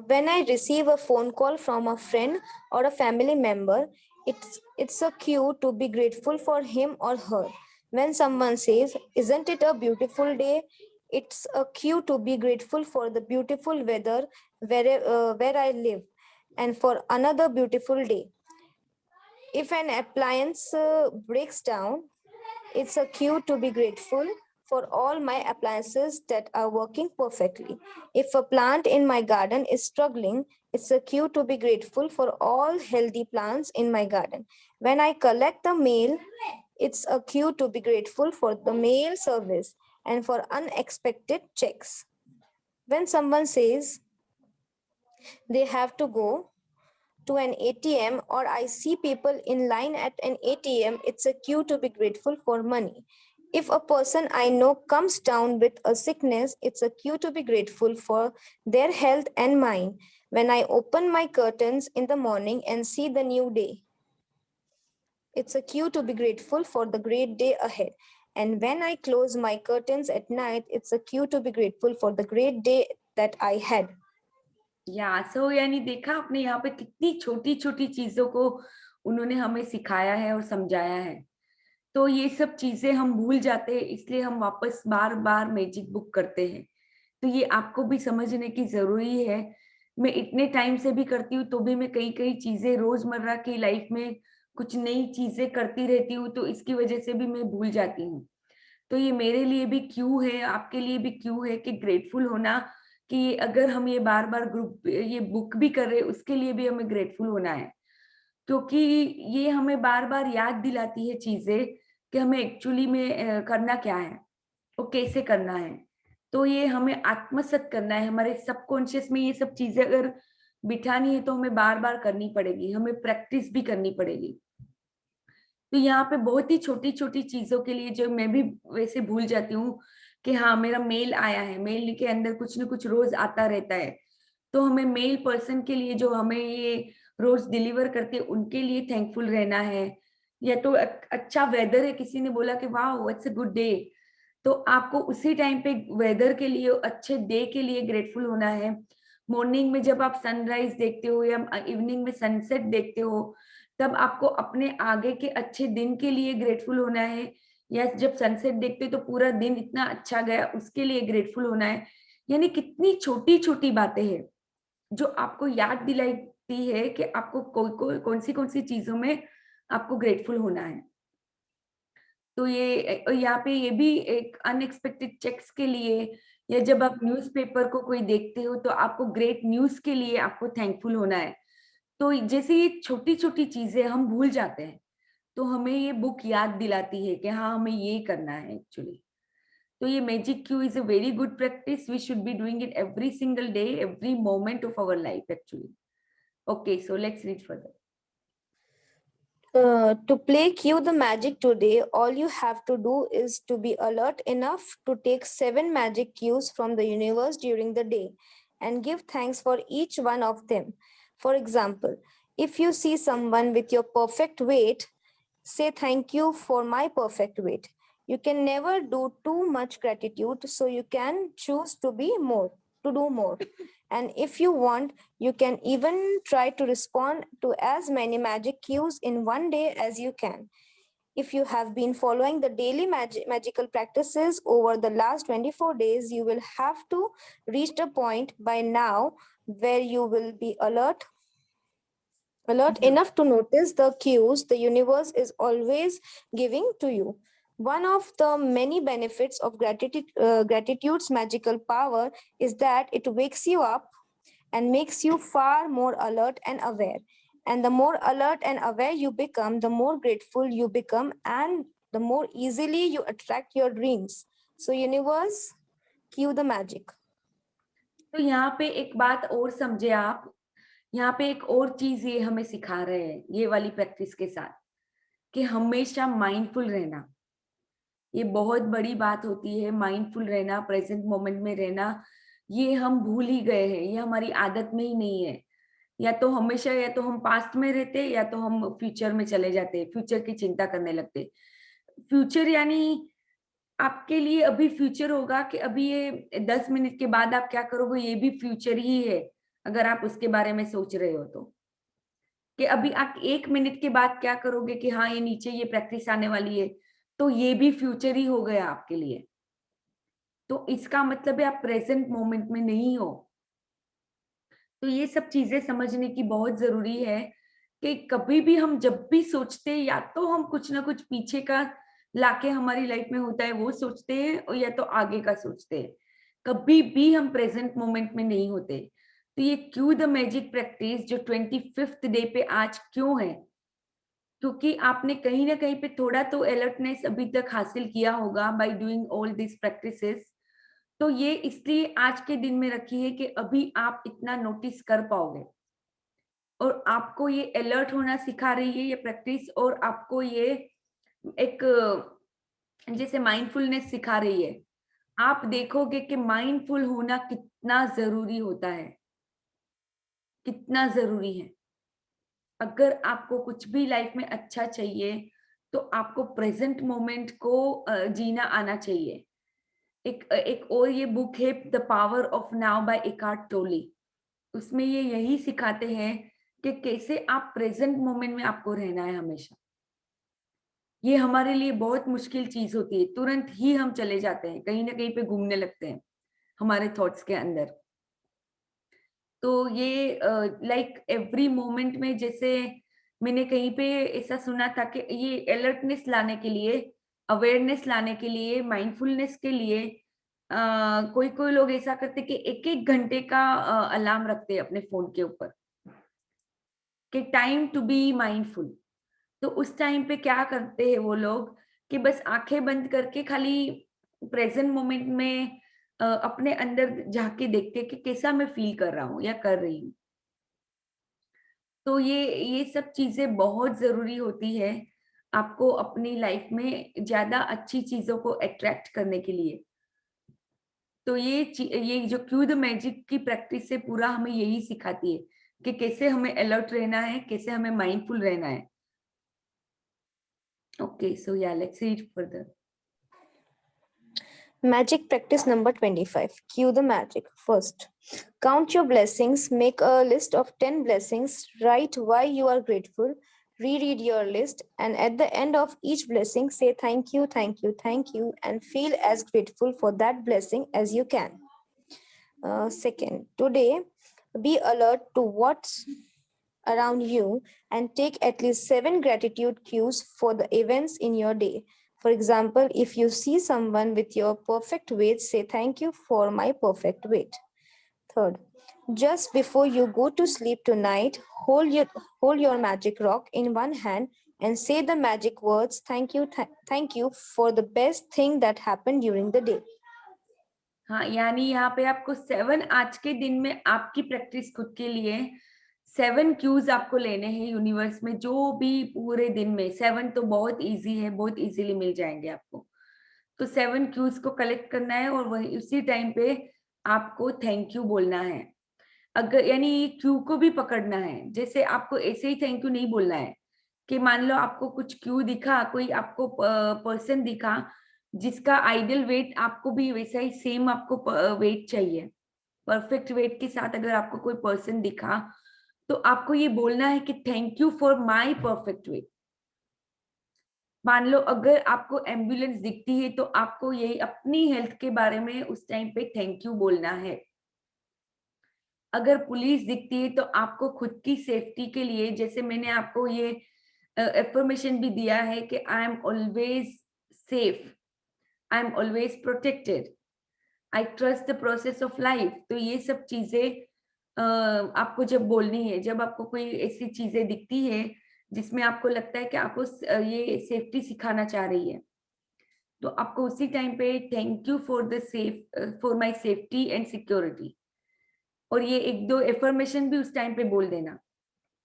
When I receive a phone call from a friend or a family member, it's a cue to be grateful for him or her. When someone says, "Isn't it a beautiful day?" it's a cue to be grateful for the beautiful weather where I live and for another beautiful day. If an appliance breaks down, it's a cue to be grateful for all my appliances that are working perfectly. If a plant in my garden is struggling, it's a cue to be grateful for all healthy plants in my garden. When I collect the mail, it's a cue to be grateful for the mail service and for unexpected checks. When someone says they have to go to an ATM or I see people in line at an ATM, it's a cue to be grateful for money. If a person I know comes down with a sickness, it's a cue to be grateful for their health and mine. When I open my curtains in the morning and see the new day, it's a cue to be grateful for the great day ahead. And when I close my curtains at night, it's a cue to be grateful for the great day that I had. या सो यानी देखा आपने यहाँ पे कितनी छोटी छोटी चीजों को उन्होंने हमें सिखाया है और समझाया है। तो ये सब चीजें हम भूल जाते हैं, इसलिए हम वापस बार बार मैजिक बुक करते हैं। तो ये आपको भी समझने की जरूरी है। मैं इतने टाइम से भी करती हूँ तो भी मैं कई कई चीजें रोजमर्रा की लाइफ में कुछ नई चीजें करती रहती हूँ, तो इसकी वजह से भी मैं भूल जाती हूँ। तो ये मेरे लिए भी क्यू है, आपके लिए भी क्यू है कि ग्रेटफुल होना, कि अगर हम ये बार बार ग्रुप ये बुक भी कर रहे हैं उसके लिए भी हमें ग्रेटफुल होना है, क्योंकि ये हमें बार बार याद दिलाती है चीजें कि हमें एक्चुअली में करना क्या है और कैसे करना है। तो ये हमें आत्मसात करना है, हमारे सबकॉन्शियस में ये सब चीजें अगर बिठानी है तो हमें बार बार करनी पड़ेगी, हमें प्रैक्टिस भी करनी पड़ेगी। तो यहाँ पे बहुत ही छोटी छोटी चीजों के लिए जो मैं भी वैसे भूल जाती हूँ कि हाँ मेरा मेल आया है, मेल के अंदर कुछ ना कुछ रोज आता रहता है, तो हमें मेल पर्सन के लिए जो हमें ये रोज डिलीवर करते हैं उनके लिए थैंकफुल रहना है। या तो अच्छा वेदर है, किसी ने बोला कि वाह इट्स अ गुड डे, तो आपको उसी टाइम पे वेदर के लिए, अच्छे डे के लिए ग्रेटफुल होना है। मॉर्निंग में जब आप सनराइज देखते हो या इवनिंग में सनसेट देखते हो, तब आपको अपने आगे के अच्छे दिन के लिए ग्रेटफुल होना है। या जब सनसेट देखते हो तो पूरा दिन इतना अच्छा गया, उसके लिए ग्रेटफुल होना है। यानी कितनी छोटी छोटी बातें हैं जो आपको याद दिलाती है कि आपको कौन सी चीजों में आपको ग्रेटफुल होना है। तो ये यहाँ पे ये भी एक अनएक्सपेक्टेड चेक्स के लिए, या जब आप न्यूज़पेपर को कोई देखते हो तो आपको ग्रेट न्यूज़ के लिए आपको थैंकफुल होना है। तो जैसे ये छोटी-छोटी चीज़ें हम भूल जाते हैं, तो हमें ये बुक याद दिलाती है कि हाँ, हमें ये करना है एक्चुअली। तो ये magic cue is a very good practice, we should be doing it every single day, every moment of our life actually. Okay, so let's read further. To play Cue the Magic today, all you have to do is to be alert enough to take 7 magic cues from the universe during the day and give thanks for each one of them. For example, if you see someone with your perfect weight, say thank you for my perfect weight. You can never do too much gratitude, so you can choose to do more. And if you want, you can even try to respond to as many magic cues in one day as you can. If you have been following the daily magical practices over the last 24 days, you will have to reach a point by now where you will be alert enough to notice the cues the universe is always giving to you. One of the many benefits of gratitude's magical power is that it wakes you up and makes you far more alert and aware. And the more alert and aware you become, the more grateful you become, and the more easily you attract your dreams. So, universe, cue the magic. तो यहाँ पे एक बात और समझे आप, यहाँ पे एक और चीज ये हमें सिखा रहे हैं ये वाली प्रैक्टिस के साथ, कि हमेशा माइंडफुल रहना। ये बहुत बड़ी बात होती है, माइंडफुल रहना, प्रेजेंट मोमेंट में रहना। ये हम भूल ही गए हैं, ये हमारी आदत में ही नहीं है। या तो हमेशा, या तो हम पास्ट में रहते, या तो हम फ्यूचर में चले जाते, फ्यूचर की चिंता करने लगते। फ्यूचर यानी आपके लिए अभी फ्यूचर होगा कि अभी ये 10 मिनट के बाद आप क्या करोगे, ये भी फ्यूचर ही है, अगर आप उसके बारे में सोच रहे हो तो। कि अभी आप 1 मिनट के बाद क्या करोगे कि हाँ, ये नीचे ये प्रैक्टिस आने वाली है, तो ये भी फ्यूचर ही हो गया आपके लिए। तो इसका मतलब है आप प्रेजेंट मोमेंट में नहीं हो। तो ये सब चीजें समझने की बहुत जरूरी है कि कभी भी हम जब भी सोचते हैं, या तो हम कुछ ना कुछ पीछे का लाके हमारी लाइफ में होता है वो सोचते हैं, और या तो आगे का सोचते हैं। कभी भी हम प्रेजेंट मोमेंट में नहीं होते। तो ये क्यू द मैजिक प्रैक्टिस जो 25th डे पे आज क्यों है, क्योंकि आपने कहीं ना कहीं पे थोड़ा तो अलर्टनेस अभी तक हासिल किया होगा by doing all this practices. तो ये इसलिए आज के दिन में रखी है कि अभी आप इतना नोटिस कर पाओगे, और आपको ये अलर्ट होना सिखा रही है ये प्रैक्टिस, और आपको ये एक जैसे माइंडफुलनेस सिखा रही है। आप देखोगे कि माइंडफुल होना कितना जरूरी होता है, कितना जरूरी है। अगर आपको कुछ भी लाइफ में अच्छा चाहिए, तो आपको प्रेजेंट मोमेंट को जीना आना चाहिए। एक और ये बुक है The Power of Now by Eckhart Tolle. उसमें ये यही सिखाते हैं कि कैसे आप प्रेजेंट मोमेंट में आपको रहना है हमेशा। ये हमारे लिए बहुत मुश्किल चीज होती है, तुरंत ही हम चले जाते हैं, कहीं ना कहीं पे घूमने लगते हैं हमारे थॉट्स के अंदर। तो ये लाइक एवरी मोमेंट में, जैसे मैंने कहीं पे ऐसा सुना था कि ये अलर्टनेस लाने के लिए, अवेयरनेस लाने के लिए, माइंडफुलनेस के लिए कोई कोई लोग ऐसा करते कि एक एक घंटे का अलार्म रखते हैं अपने फोन के ऊपर कि टाइम टू बी माइंडफुल। तो उस टाइम पे क्या करते हैं वो लोग कि बस आंखें बंद करके खाली प्रेजेंट मोमेंट में अपने अंदर झांक के देखते हैं कि कैसा मैं फील कर रहा हूँ या कर रही हूँ। तो ये सब चीजें बहुत जरूरी होती है आपको अपनी लाइफ में ज्यादा अच्छी चीजों को अट्रैक्ट करने के लिए। तो ये जो क्यू द मैजिक की प्रैक्टिस से पूरा हमें यही सिखाती है कि कैसे हमें अलर्ट रहना है, कैसे हमें माइंडफुल रहना है। Okay, so yeah, let's read further. Magic practice number 25. Cue the magic. First, count your blessings. Make a list of 10 blessings. Write why you are grateful. Reread your list. And at the end of each blessing, say thank you, thank you, thank you, and feel as grateful for that blessing as you can. Second, today, be alert to what's around you and take at least 7 gratitude cues for the events in your day. For example, if you see someone with your perfect weight, say thank you for my perfect weight. Third, just before you go to sleep tonight, hold your magic rock in one hand and say the magic words thank you for the best thing that happened during the day. हाँ, यानी यहाँ पे आपको 7 आज के दिन में आपकी प्रैक्टिस खुद के लिए 7 क्यूज आपको लेने हैं यूनिवर्स में, जो भी पूरे दिन में 7 तो बहुत इजी है, बहुत इजीली मिल जाएंगे आपको। तो 7 क्यूज को कलेक्ट करना है और वही उसी टाइम पे आपको थैंक यू बोलना है। अगर यानी क्यू को भी पकड़ना है, जैसे आपको ऐसे ही थैंक यू नहीं बोलना है कि मान लो आपको कुछ क्यू दिखा, कोई आपको पर्सन दिखा जिसका आइडियल वेट आपको भी वैसा ही सेम आपको वेट चाहिए, परफेक्ट वेट के साथ अगर आपको कोई पर्सन दिखा तो आपको ये बोलना है कि thank you for my perfect weight. मान लो अगर आपको एम्बुलेंस दिखती है तो आपको यही अपनी हेल्थ के बारे में उस टाइम पे थैंक यू बोलना है। अगर पुलिस दिखती है तो आपको खुद की सेफ्टी के लिए, जैसे मैंने आपको ये एफर्मेशन भी दिया है कि I am always safe, I am always protected, I trust the process of life. तो ये सब चीजें आपको जब बोलनी है, जब आपको कोई ऐसी चीजें दिखती है जिसमें आपको लगता है कि आपको ये सेफ्टी सिखाना चाह रही है, तो आपको उसी टाइम पे thank you for my safety and security, और ये 1-2 एफर्मेशन भी उस टाइम पे बोल देना,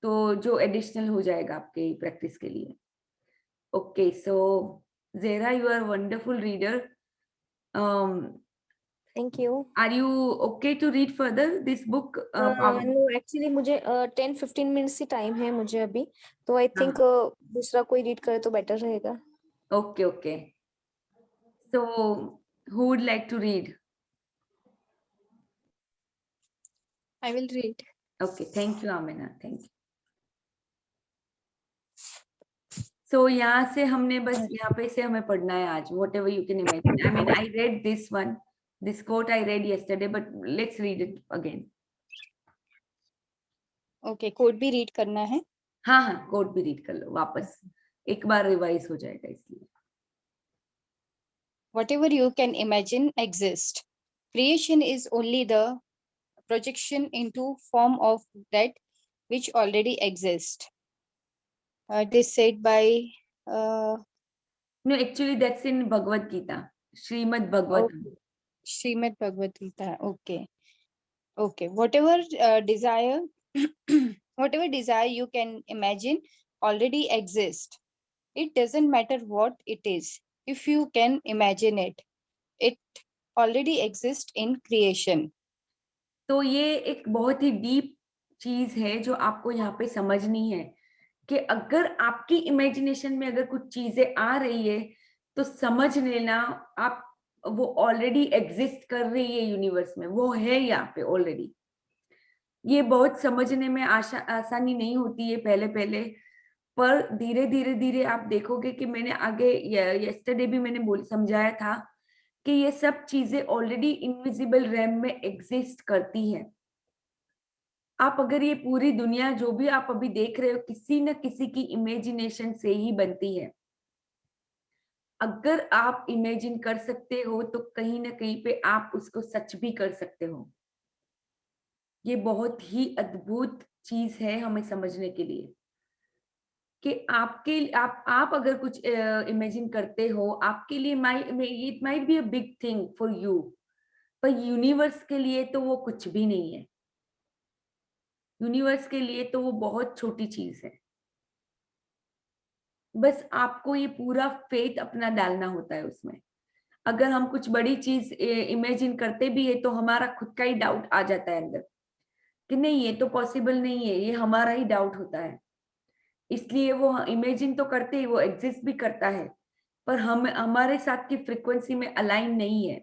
तो जो एडिशनल हो जाएगा आपके प्रैक्टिस के लिए। Okay, so Zehra, you are a wonderful reader. Thank you. Are you okay to read further this book? No, actually मुझे 10-15 मिनट्स ही टाइम है मुझे अभी, तो आई थिंक दूसरा कोई रीड करे तो बेटर रहेगा। Okay, okay. So who would like to read? I will read. Okay, thank you Amina, thank you. So यहाँ से हमने बस यहाँ पे से हमें पढ़ना है आज, whatever you can imagine. I mean, I read this one, this quote I read yesterday, but let's read it again. Okay, code भी रीड करना है? हाँ हाँ, कोड भी रीड कर लो वापस, एक बार रिवाइज हो जाएगा इसलिए। Whatever you can imagine exists. Creation is only the projection into form of that which already exists. This said by No, actually that's in Bhagavad Gita, Srimad Bhagavatam. Srimad Bhagavad Gita. Okay. Okay. Whatever desire, whatever desire you can imagine already exists. It doesn't matter what it is. If you can imagine it, it already exists in creation. तो ये एक बहुत ही डीप चीज है जो आपको यहाँ पे समझनी है कि अगर आपकी इमेजिनेशन में अगर कुछ चीजें आ रही है तो समझ लेना आप वो ऑलरेडी एग्जिस्ट कर रही है यूनिवर्स में, वो है यहाँ पे ऑलरेडी। ये बहुत समझने में आसानी नहीं होती है पहले पहले, पर धीरे धीरे धीरे आप देखोगे कि मैंने आगे यस्टरडे भी मैंने समझाया था कि ये सब चीजें ऑलरेडी इनविजिबल रैम में एग्जिस्ट करती हैं। आप अगर ये पूरी दुनिया जो भी आप अभी देख रहे हो किसी न किसी की इमेजिनेशन से ही बनती है। अगर आप इमेजिन कर सकते हो तो कहीं ना कहीं पे आप उसको सच भी कर सकते हो। ये बहुत ही अद्भुत चीज है हमें समझने के लिए कि आप अगर कुछ इमेजिन करते हो, आपके लिए it might be a big thing for you, पर यूनिवर्स के लिए तो वो कुछ भी नहीं है। यूनिवर्स के लिए तो वो बहुत छोटी चीज है। बस आपको ये पूरा फेथ अपना डालना होता है उसमें। अगर हम कुछ बड़ी चीज इमेजिन करते भी है तो हमारा खुद का ही डाउट आ जाता है अंदर कि नहीं ये तो पॉसिबल नहीं है, ये हमारा ही डाउट होता है। इसलिए वो इमेजिन तो करते ही, वो एग्जिस्ट भी करता है, पर हम हमारे साथ की फ्रीक्वेंसी में अलाइन नहीं है,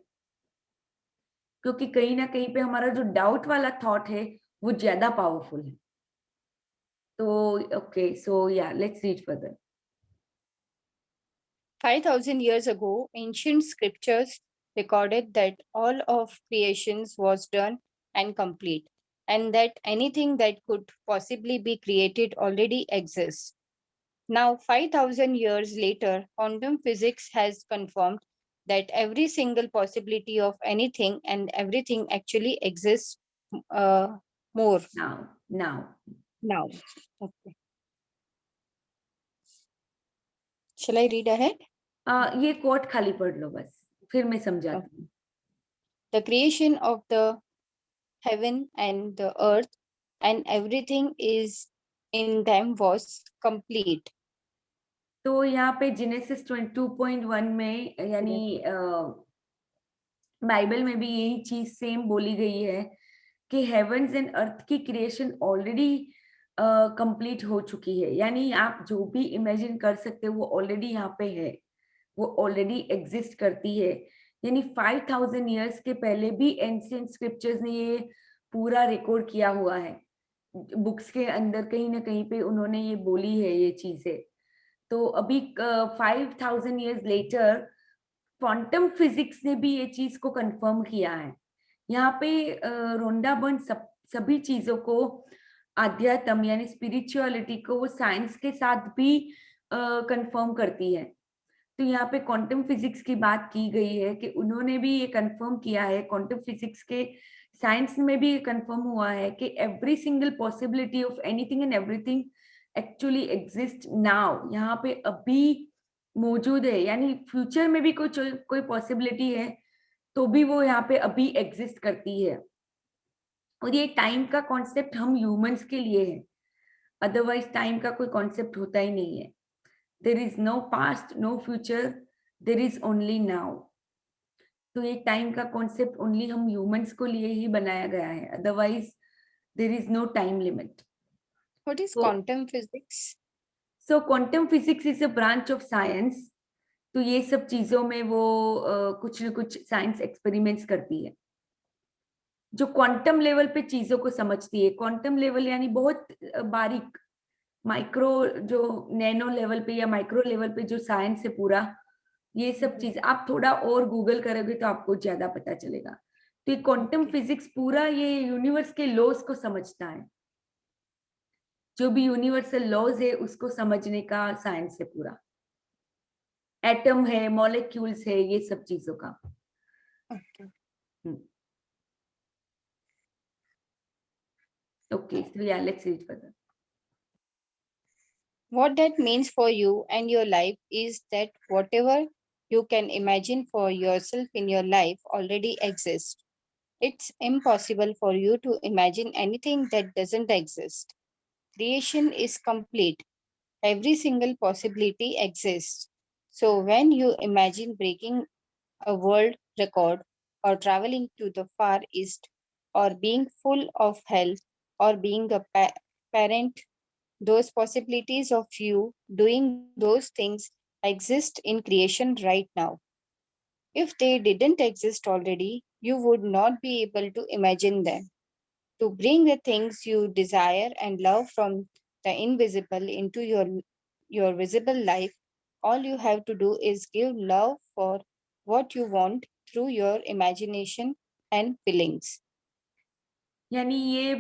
क्योंकि कहीं ना कहीं पे हमारा जो डाउट वाला थॉट है वो ज्यादा पावरफुल है। तो okay, so yeah let's read further. 5,000 years ago, ancient scriptures recorded that all of creations was done and complete, and that anything that could possibly be created already exists. Now, 5,000 years later, quantum physics has confirmed that every single possibility of anything and everything actually exists more now now. Okay. Shall I read ahead? ये कोट खाली पढ़ लो बस, फिर मैं समझाती हूँ। The creation of the heaven and the earth and everything is in them was complete. तो यहाँ पे जेनेसिस 22.1 में, यानी बाइबल में भी यही चीज सेम बोली गई है कि हेवंस एंड अर्थ की क्रिएशन ऑलरेडी कंप्लीट हो चुकी है। यानी आप जो भी इमेजिन कर सकते हो वो ऑलरेडी यहाँ पे है, वो ऑलरेडी एग्जिस्ट करती है। यानी 5000 इयर्स के पहले भी एंशिएंट स्क्रिप्चर्स ने ये पूरा रिकॉर्ड किया हुआ है, बुक्स के अंदर कहीं ना कहीं पे उन्होंने ये बोली है ये चीजें। तो अभी 5000 इयर्स लेटर क्वांटम फिजिक्स ने भी ये चीज को कंफर्म किया है। यहाँ पे रोंडा बर्न सभी चीजों को, आध्यात्म यानी स्पिरिचुअलिटी को, वो साइंस के साथ भी कंफर्म करती है। तो यहाँ पे क्वांटम फिजिक्स की बात की गई है कि उन्होंने भी ये कंफर्म किया है, क्वांटम फिजिक्स के साइंस में भी ये कंफर्म हुआ है कि every single possibility of anything and everything actually exist now, यहाँ पे अभी मौजूद है। यानी फ्यूचर में भी कोई पॉसिबिलिटी है तो भी वो यहाँ पे अभी एग्जिस्ट करती है। और ये टाइम का कॉन्सेप्ट हम ह्यूमंस के लिए है, अदरवाइज टाइम का कोई कॉन्सेप्ट होता ही नहीं है। There is no past, no future, there is only now. तो ये टाइम का कॉन्सेप्ट ओनली हम ह्यूमंस को लिए ही बनाया गया है, otherwise there is no time limit. What is So- quantum physics? So quantum physics is a branch of science. तो ये सब चीजों में वो कुछ न कुछ साइंस एक्सपेरिमेंट्स करती है जो क्वांटम लेवल पे चीजों को समझती है। क्वांटम लेवल यानी बहुत बारीक, माइक्रो, जो नैनो लेवल पे या माइक्रो लेवल पे जो साइंस है पूरा, ये सब चीज आप थोड़ा और गूगल करोगे तो आपको ज्यादा पता चलेगा। तो ये क्वांटम फिजिक्स पूरा ये यूनिवर्स के लॉज को समझता है, जो भी यूनिवर्सल लॉज है उसको समझने का साइंस है पूरा। एटम है, मॉलिक्यूल्स है, ये सब चीजों का। Okay. Okay, so yeah, let's read further. What that means for you and your life is that whatever you can imagine for yourself in your life already exists. It's impossible for you to imagine anything that doesn't exist. Creation is complete. Every single possibility exists. So when you imagine breaking a world record or traveling to the Far East or being full of health or being a parent, those possibilities of you doing those things exist in creation right now. If they didn't exist already, you would not be able to imagine them. To bring the things you desire and love from the invisible into your visible life, all you have to do is give love for what you want through your imagination and feelings. यानी ये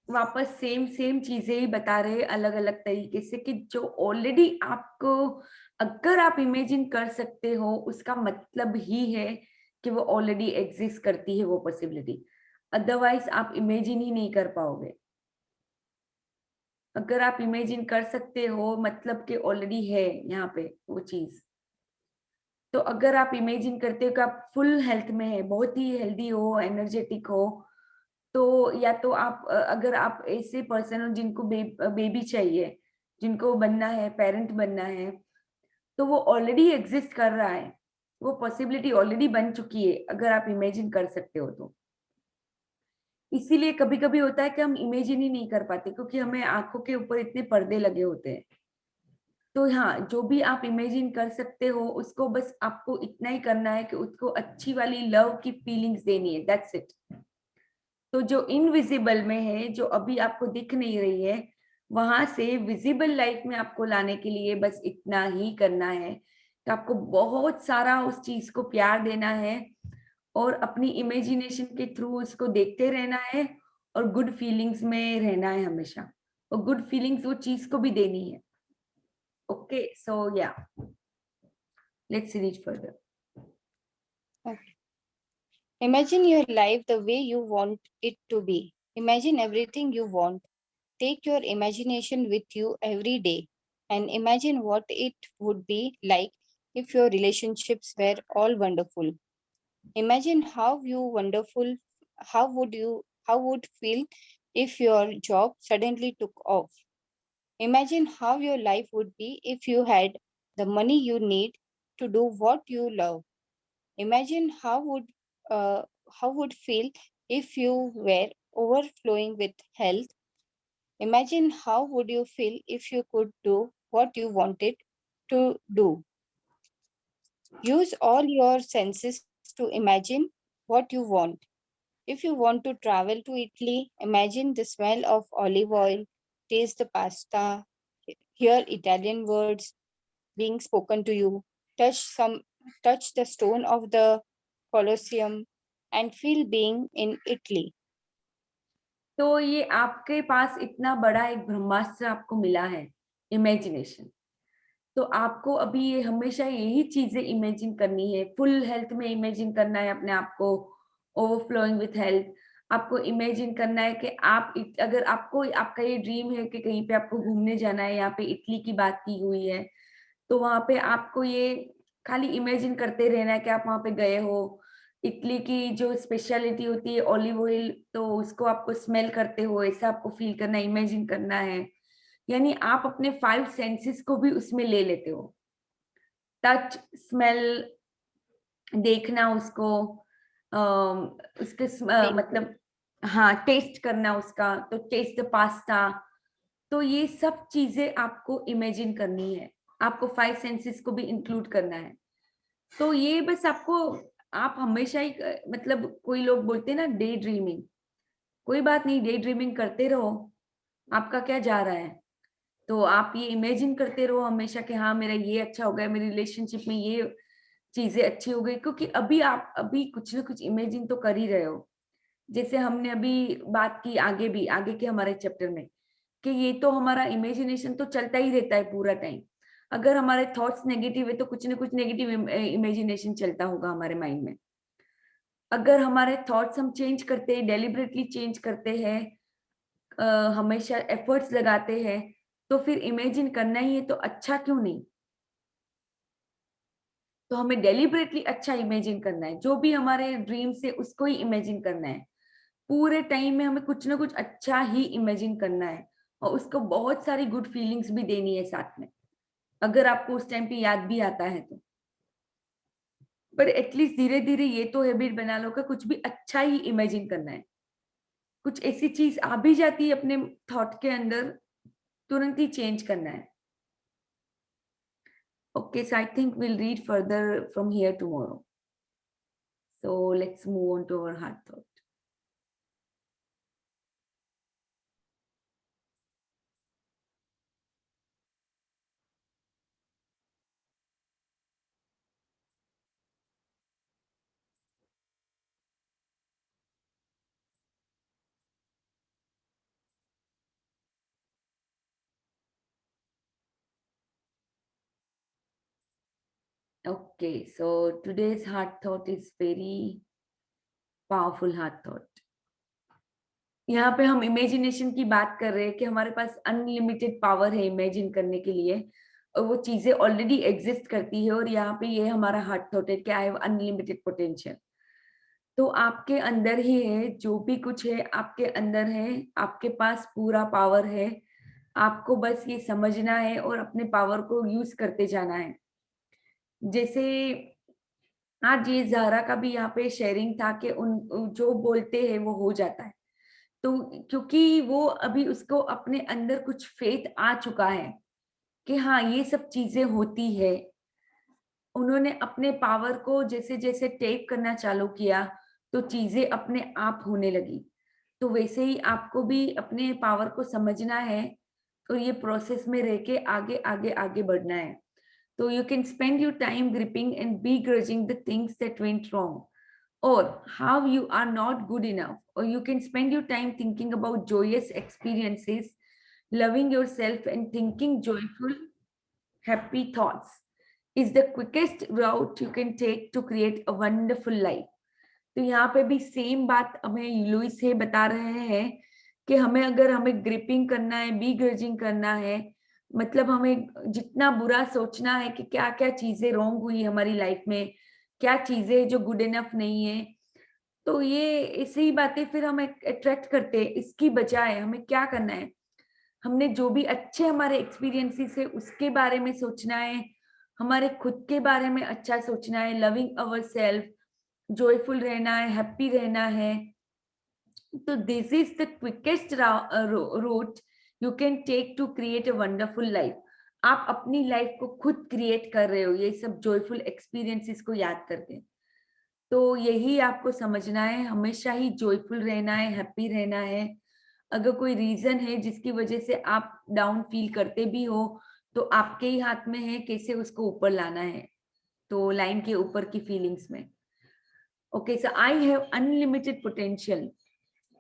वापस सेम चीजें ही बता रहे अलग अलग तरीके से कि जो ऑलरेडी आपको, अगर आप इमेजिन कर सकते हो उसका मतलब ही है कि वो ऑलरेडी एग्जिस्ट करती है वो पॉसिबिलिटी, अदरवाइज आप इमेजिन ही नहीं कर पाओगे। अगर आप इमेजिन कर सकते हो मतलब कि ऑलरेडी है यहाँ पे वो चीज। तो अगर आप इमेजिन करते हो कि आप फुल हेल्थ में है, बहुत ही हेल्दी हो, एनर्जेटिक हो, तो या तो आप अगर आप ऐसे पर्सन हो जिनको बेबी चाहिए, जिनको बनना है, पेरेंट बनना है, तो वो ऑलरेडी एग्जिस्ट कर रहा है, वो पॉसिबिलिटी ऑलरेडी बन चुकी है अगर आप इमेजिन कर सकते हो तो। इसीलिए कभी कभी होता है कि हम इमेजिन ही नहीं कर पाते क्योंकि हमें आंखों के ऊपर इतने पर्दे लगे होते हैं। तो हाँ, जो भी आप इमेजिन कर सकते हो उसको बस आपको इतना ही करना है कि उसको अच्छी वाली लव की फीलिंग्स देनी है, दैट्स इट। तो जो इनविजिबल में है, जो अभी आपको दिख नहीं रही है, वहां से विजिबल लाइफ में आपको लाने के लिए बस इतना ही करना है कि आपको बहुत सारा उस चीज को प्यार देना है और अपनी इमेजिनेशन के थ्रू उसको देखते रहना है और गुड फीलिंग्स में रहना है हमेशा, और गुड फीलिंग्स वो चीज को भी देनी है। Okay, so yeah let's read further. Okay. Imagine your life the way you want it to be. Imagine everything you want. Take your imagination with you every day and imagine what it would be like if your relationships were all wonderful. Imagine how would feel if your job suddenly took off. Imagine how your life would be if you had the money you need to do what you love. Imagine uh, how would feel if you were overflowing with health. Imagine how would you feel if you could do what you wanted to do. Use all your senses to imagine what you want. If you want to travel to Italy, imagine the smell of olive oil, taste the pasta, hear Italian words being spoken to you, touch the stone of the Colosseum and feel being in Italy. तो ये आपके पास इतना बड़ा एक ब्रह्मास्त्र आपको मिला है, इमेजिनेशन। तो आपको अभी ये हमेशा यही चीजें इमेजिन करनी है। फुल हेल्थ में इमेजिन करना है अपने आप को, ओवरफ्लोइंग विथ हेल्थ। आपको इमेजिन करना है कि अगर आपको आपका ये ड्रीम है कि कहीं पे आपको घूमने जाना है, यहाँ पे इटली की बात की हुई है, तो वहां पे आपको ये खाली इमेजिन करते रहना है कि आप वहां पे गए हो। इटली की जो स्पेशलिटी होती है ऑलिव ऑयल, तो उसको आपको स्मेल करते हो, ऐसा आपको फील करना है, इमेजिन करना है। यानी आप अपने 5 सेंसेस को भी उसमें ले लेते हो। टच, स्मेल, देखना उसको, उसके मतलब हाँ, टेस्ट करना उसका, तो टेस्ट द पास्ता। तो ये सब चीजें आपको इमेजिन करनी है, आपको 5 सेंसेस को भी इंक्लूड करना है। तो ये बस आपको, आप हमेशा ही मतलब कोई लोग बोलते हैं ना डे ड्रीमिंग, कोई बात नहीं, डे ड्रीमिंग करते रहो, आपका क्या जा रहा है। तो आप ये इमेजिन करते रहो हमेशा कि हाँ मेरा ये अच्छा हो गया, मेरी रिलेशनशिप में ये चीजें अच्छी हो गई, क्योंकि अभी आप अभी कुछ ना कुछ इमेजिन तो कर ही रहे हो। जैसे हमने अभी बात की आगे के हमारे चैप्टर में, कि ये तो हमारा इमेजिनेशन तो चलता ही रहता है पूरा टाइम। अगर हमारे थॉट्स नेगेटिव है तो कुछ ना कुछ नेगेटिव इमेजिनेशन चलता होगा हमारे माइंड में। अगर हमारे थॉट्स हम चेंज करते हैं, डेलिबरेटली चेंज करते हैं, हमेशा एफर्ट्स लगाते हैं, तो फिर इमेजिन करना ही है तो अच्छा क्यों नहीं। तो हमें डेलिबरेटली अच्छा इमेजिन करना है, जो भी हमारे ड्रीम से उसको ही इमेजिन करना है। पूरे टाइम में हमें कुछ ना कुछ अच्छा ही इमेजिन करना है और उसको बहुत सारी गुड फीलिंग्स भी देनी है साथ में, अगर आपको उस टाइम पे याद भी आता है तो। पर एटलीस्ट धीरे धीरे ये तो हैबिट बना लो कि कुछ भी अच्छा ही इमेजिन करना है। कुछ ऐसी चीज आ भी जाती है अपने थॉट के अंदर, तुरंत ही चेंज करना है। Okay, so I think we'll read further from here tomorrow. So let's move on to our heart thought. Okay, so today's heart thought is very powerful heart thought. यहाँ पे हम इमेजिनेशन की बात कर रहे हैं कि हमारे पास अनलिमिटेड पावर है इमेजिन करने के लिए, और वो चीजें ऑलरेडी एग्जिस्ट करती है। और यहाँ पे ये हमारा हार्ट थॉट है कि आई हैव अनलिमिटेड पोटेंशियल। तो आपके अंदर ही है, जो भी कुछ है आपके अंदर है, आपके पास पूरा पावर है। आपको बस ये समझना है और अपने पावर को यूज करते जाना है। जैसे आज ये ज़ारा का भी यहाँ पे शेयरिंग था कि उन जो बोलते हैं वो हो जाता है। तो क्योंकि वो अभी उसको अपने अंदर कुछ फेथ आ चुका है कि हाँ ये सब चीजें होती है, उन्होंने अपने पावर को जैसे जैसे टेप करना चालू किया तो चीजें अपने आप होने लगी। तो वैसे ही आपको भी अपने पावर को समझना है और ये प्रोसेस में रह के आगे आगे आगे बढ़ना है। तो you can spend your time gripping and begrudging the things that went wrong, or how you are not good enough, or you can spend your time thinking about joyous experiences, loving yourself and thinking joyful happy thoughts is the quickest route you can take to create a wonderful life. तो यहाँ पे भी सेम बात हमें लुइस है बता रहे हैं कि हमें ग्रिपिंग करना है, बी ग्रजिंग करना है, मतलब हमें जितना बुरा सोचना है कि क्या क्या चीजें रॉन्ग हुई हमारी लाइफ में, क्या चीजें जो गुड इनफ नहीं है, तो ये ऐसी ही बातें फिर हमें अट्रैक्ट करते हैं। इसकी बजाय हमें क्या करना है, हमने जो भी अच्छे हमारे एक्सपीरियंसेस है उसके बारे में सोचना है, हमारे खुद के बारे में अच्छा सोचना है, लविंग अवर सेल्फ, जॉयफुल रहना है, हैप्पी रहना है। तो this is the quickest route you can take to create a wonderful life. आप अपनी लाइफ को खुद क्रिएट कर रहे हो ये सब जॉयफुल एक्सपीरियंसेस को याद करके। तो यही आपको समझना है, हमेशा ही जॉयफुल रहना है, हैप्पी रहना है। अगर कोई रीजन है जिसकी वजह से आप डाउन फील करते भी हो तो आपके ही हाथ में है कैसे उसको ऊपर लाना है, तो लाइन के ऊपर की फीलिंग्स में। Okay, so I have unlimited potential.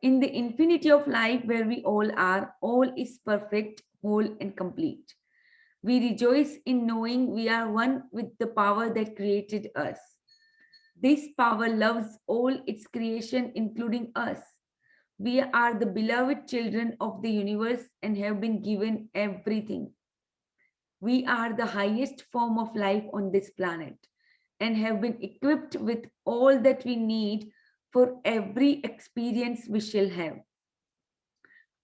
In the infinity of life where we all are, all is perfect, whole and complete. We rejoice in knowing we are one with the power that created us. This power loves all its creation, including us. We are the beloved children of the universe and have been given everything. We are the highest form of life on this planet and have been equipped with all that we need for every experience we shall have.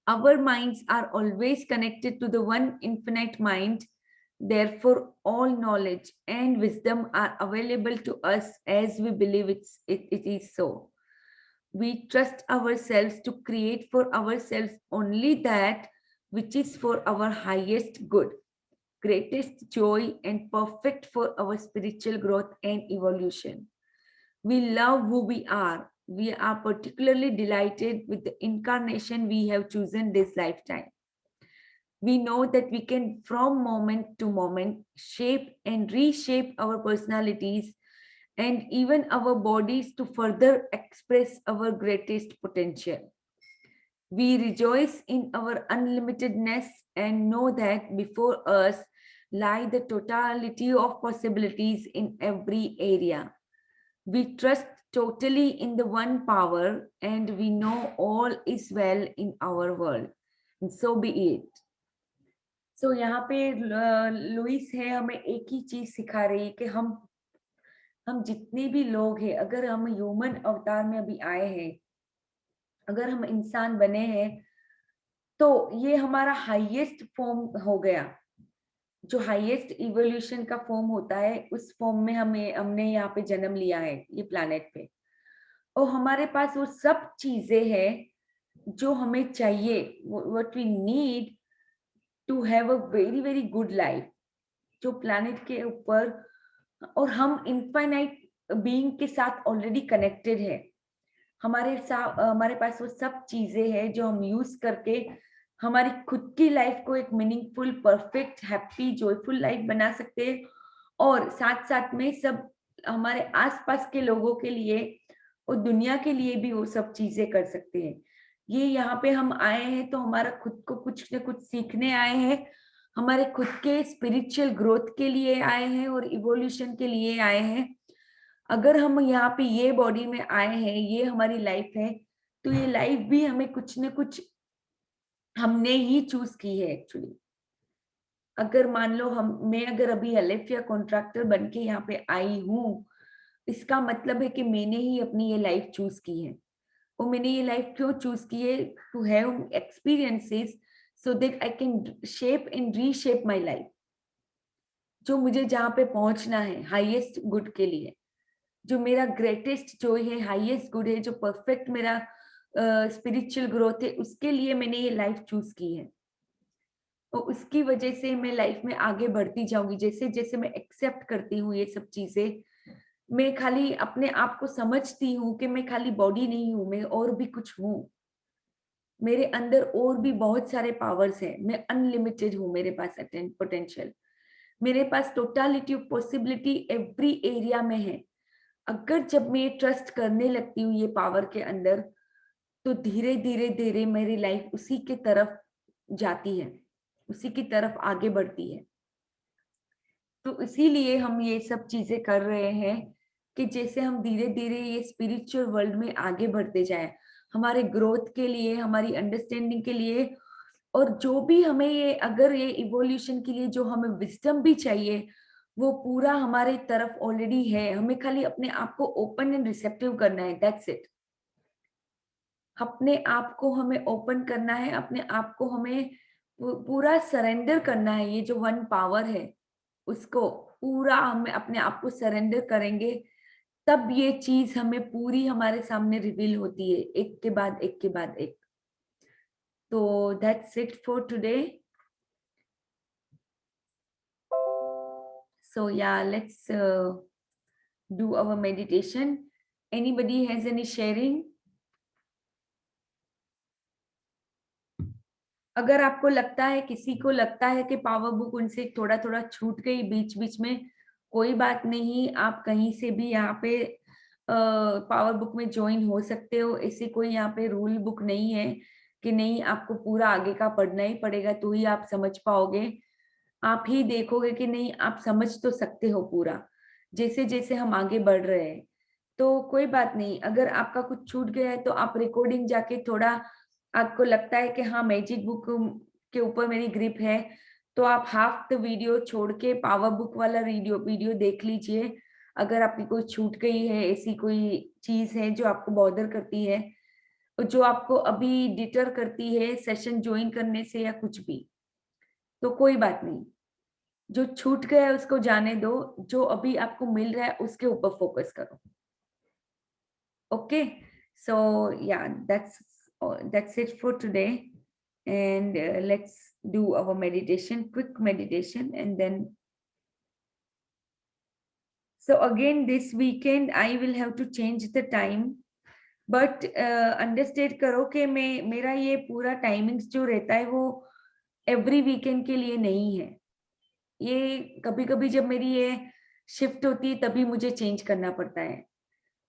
Our minds are always connected to the one infinite mind. Therefore, all knowledge and wisdom are available to us as we believe it is so. We trust ourselves to create for ourselves only that which is for our highest good, greatest joy and perfect for our spiritual growth and evolution. We love who we are. We are particularly delighted with the incarnation we have chosen this lifetime. We know that we can, from moment to moment, shape and reshape our personalities and even our bodies to further express our greatest potential. We rejoice in our unlimitedness and know that before us lie the totality of possibilities in every area. We trust totally in the one power and we know all is well in our world. And so be it. So यहाँ पे लुइस है हमें एक ही चीज सिखा रही है कि हम जितने भी लोग हैं, अगर हम ह्यूमन अवतार में अभी आए हैं, अगर हम इंसान बने हैं, तो ये हमारा हाईएस्ट फॉर्म हो गया। जो हाईएस्ट इवोल्यूशन का फॉर्म होता है उस फॉर्म में हमने यहाँ पे जन्म लिया है ये प्लैनेट पे, और हमारे पास वो सब चीजें हैं जो हमें चाहिए, what we need to have a very very good life जो प्लैनेट के ऊपर। और हम इनफाइनाइट बीइंग के साथ ऑलरेडी कनेक्टेड है। हमारे पास वो सब चीजें हैं जो हम यूज करके हमारी खुद की लाइफ को एक meaningful, perfect, happy, joyful life बना सकते हैं, और साथ साथ में सब हमारे आसपास के लोगों के लिए और दुनिया के लिए भी वो सब चीजें कर सकते हैं। ये यहाँ पे हम आए हैं तो हमारा खुद को कुछ न कुछ सीखने आए हैं, हमारे खुद के स्पिरिचुअल ग्रोथ के लिए आए हैं और इवोल्यूशन के लिए आए हैं। अगर हम यहाँ पे ये बॉडी में आए हैं, ये हमारी लाइफ है, तो ये लाइफ भी हमें कुछ न कुछ हमने ही चूज की है एक्चुअली। अगर मान लो मैं अगर अभी एलएफ या कॉन्ट्रैक्टर बन के यहाँ पे आई हूँ, इसका मतलब है कि मैंने ही अपनी ये लाइफ चूज की है। और मैंने ये लाइफ क्यों चूज की है? To have experiences so that I can shape and reshape my life. जो मुझे जहाँ पे पहुंचना है हाईएस्ट गुड के लिए, जो मेरा ग्रेटेस्ट जॉय है, हाईएस्ट गुड है, जो परफेक्ट मेरा स्पिरिचुअल ग्रोथ है, उसके लिए मैंने ये लाइफ चूज की है। और उसकी वजह से मैं लाइफ में आगे बढ़ती जाऊंगी। जैसे जैसे मैं एक्सेप्ट करती हूँ ये सब चीजें, मैं खाली अपने आप को समझती हूँ कि मैं खाली बॉडी नहीं हूँ, मैं और भी कुछ हूँ। मेरे अंदर और भी बहुत सारे पावर्स हैं, मैं अनलिमिटेड हूँ, मेरे पास पोटेंशियल, मेरे पास totality of possibility every area में है। अगर जब मैं ट्रस्ट करने लगती हूँ ये पावर के अंदर, तो धीरे धीरे धीरे मेरी लाइफ उसी की तरफ जाती है, उसी की तरफ आगे बढ़ती है। तो इसीलिए हम ये सब चीजें कर रहे हैं कि जैसे हम धीरे धीरे ये स्पिरिचुअल वर्ल्ड में आगे बढ़ते जाएं, हमारे ग्रोथ के लिए, हमारी अंडरस्टैंडिंग के लिए, और जो भी हमें ये, अगर ये इवोल्यूशन के लिए जो हमें विजडम भी चाहिए, वो पूरा हमारे तरफ ऑलरेडी है। हमें खाली अपने आप को ओपन एंड रिसेप्टिव करना है, दैट्स इट। अपने आप को हमें ओपन करना है, अपने आप को हमें पूरा सरेंडर करना है। ये जो वन पावर है उसको पूरा हमें अपने आप को सरेंडर करेंगे, तब ये चीज हमें पूरी हमारे सामने रिवील होती है, एक के बाद एक के बाद एक। तो that's it for today. So yeah, let's do our meditation. Anybody has any sharing? अगर आपको लगता है, किसी को लगता है कि पावर बुक उनसे थोड़ा थोड़ा छूट गई बीच बीच में, कोई बात नहीं, आप कहीं से भी यहाँ पे पावर बुक में ज्वाइन हो सकते हो। ऐसे कोई यहाँ पे रूल बुक नहीं है कि नहीं आपको पूरा आगे का पढ़ना ही पड़ेगा तो ही आप समझ पाओगे। आप ही देखोगे कि नहीं, आप समझ तो सकते हो पूरा, जैसे जैसे हम आगे बढ़ रहे हैं। तो कोई बात नहीं, अगर आपका कुछ छूट गया है तो आप रिकॉर्डिंग जाके थोड़ा, आपको लगता है कि हाँ मैजिक बुक के ऊपर मेरी ग्रिप है, तो आप हाफ द वीडियो छोड़ के पावर बुक वाला वीडियो देख लीजिए। अगर आपकी कोई छूट गई है, ऐसी कोई चीज है जो आपको बॉदर करती है, और जो आपको अभी डिटर करती है सेशन ज्वाइन करने से या कुछ भी, तो कोई बात नहीं, जो छूट गया है उसको जाने दो, जो अभी आपको मिल रहा है उसके ऊपर फोकस करो। ओके, सो या that's it for today, and let's do our meditation, quick meditation, and then so again this weekend I will have to change the time, but understand करो कि मेरा ये पूरा टाइमिंग्स जो रहता है वो एवरी वीकेंड के लिए नहीं है। ये कभी कभी जब मेरी ये शिफ्ट होती है तभी मुझे चेंज करना पड़ता है।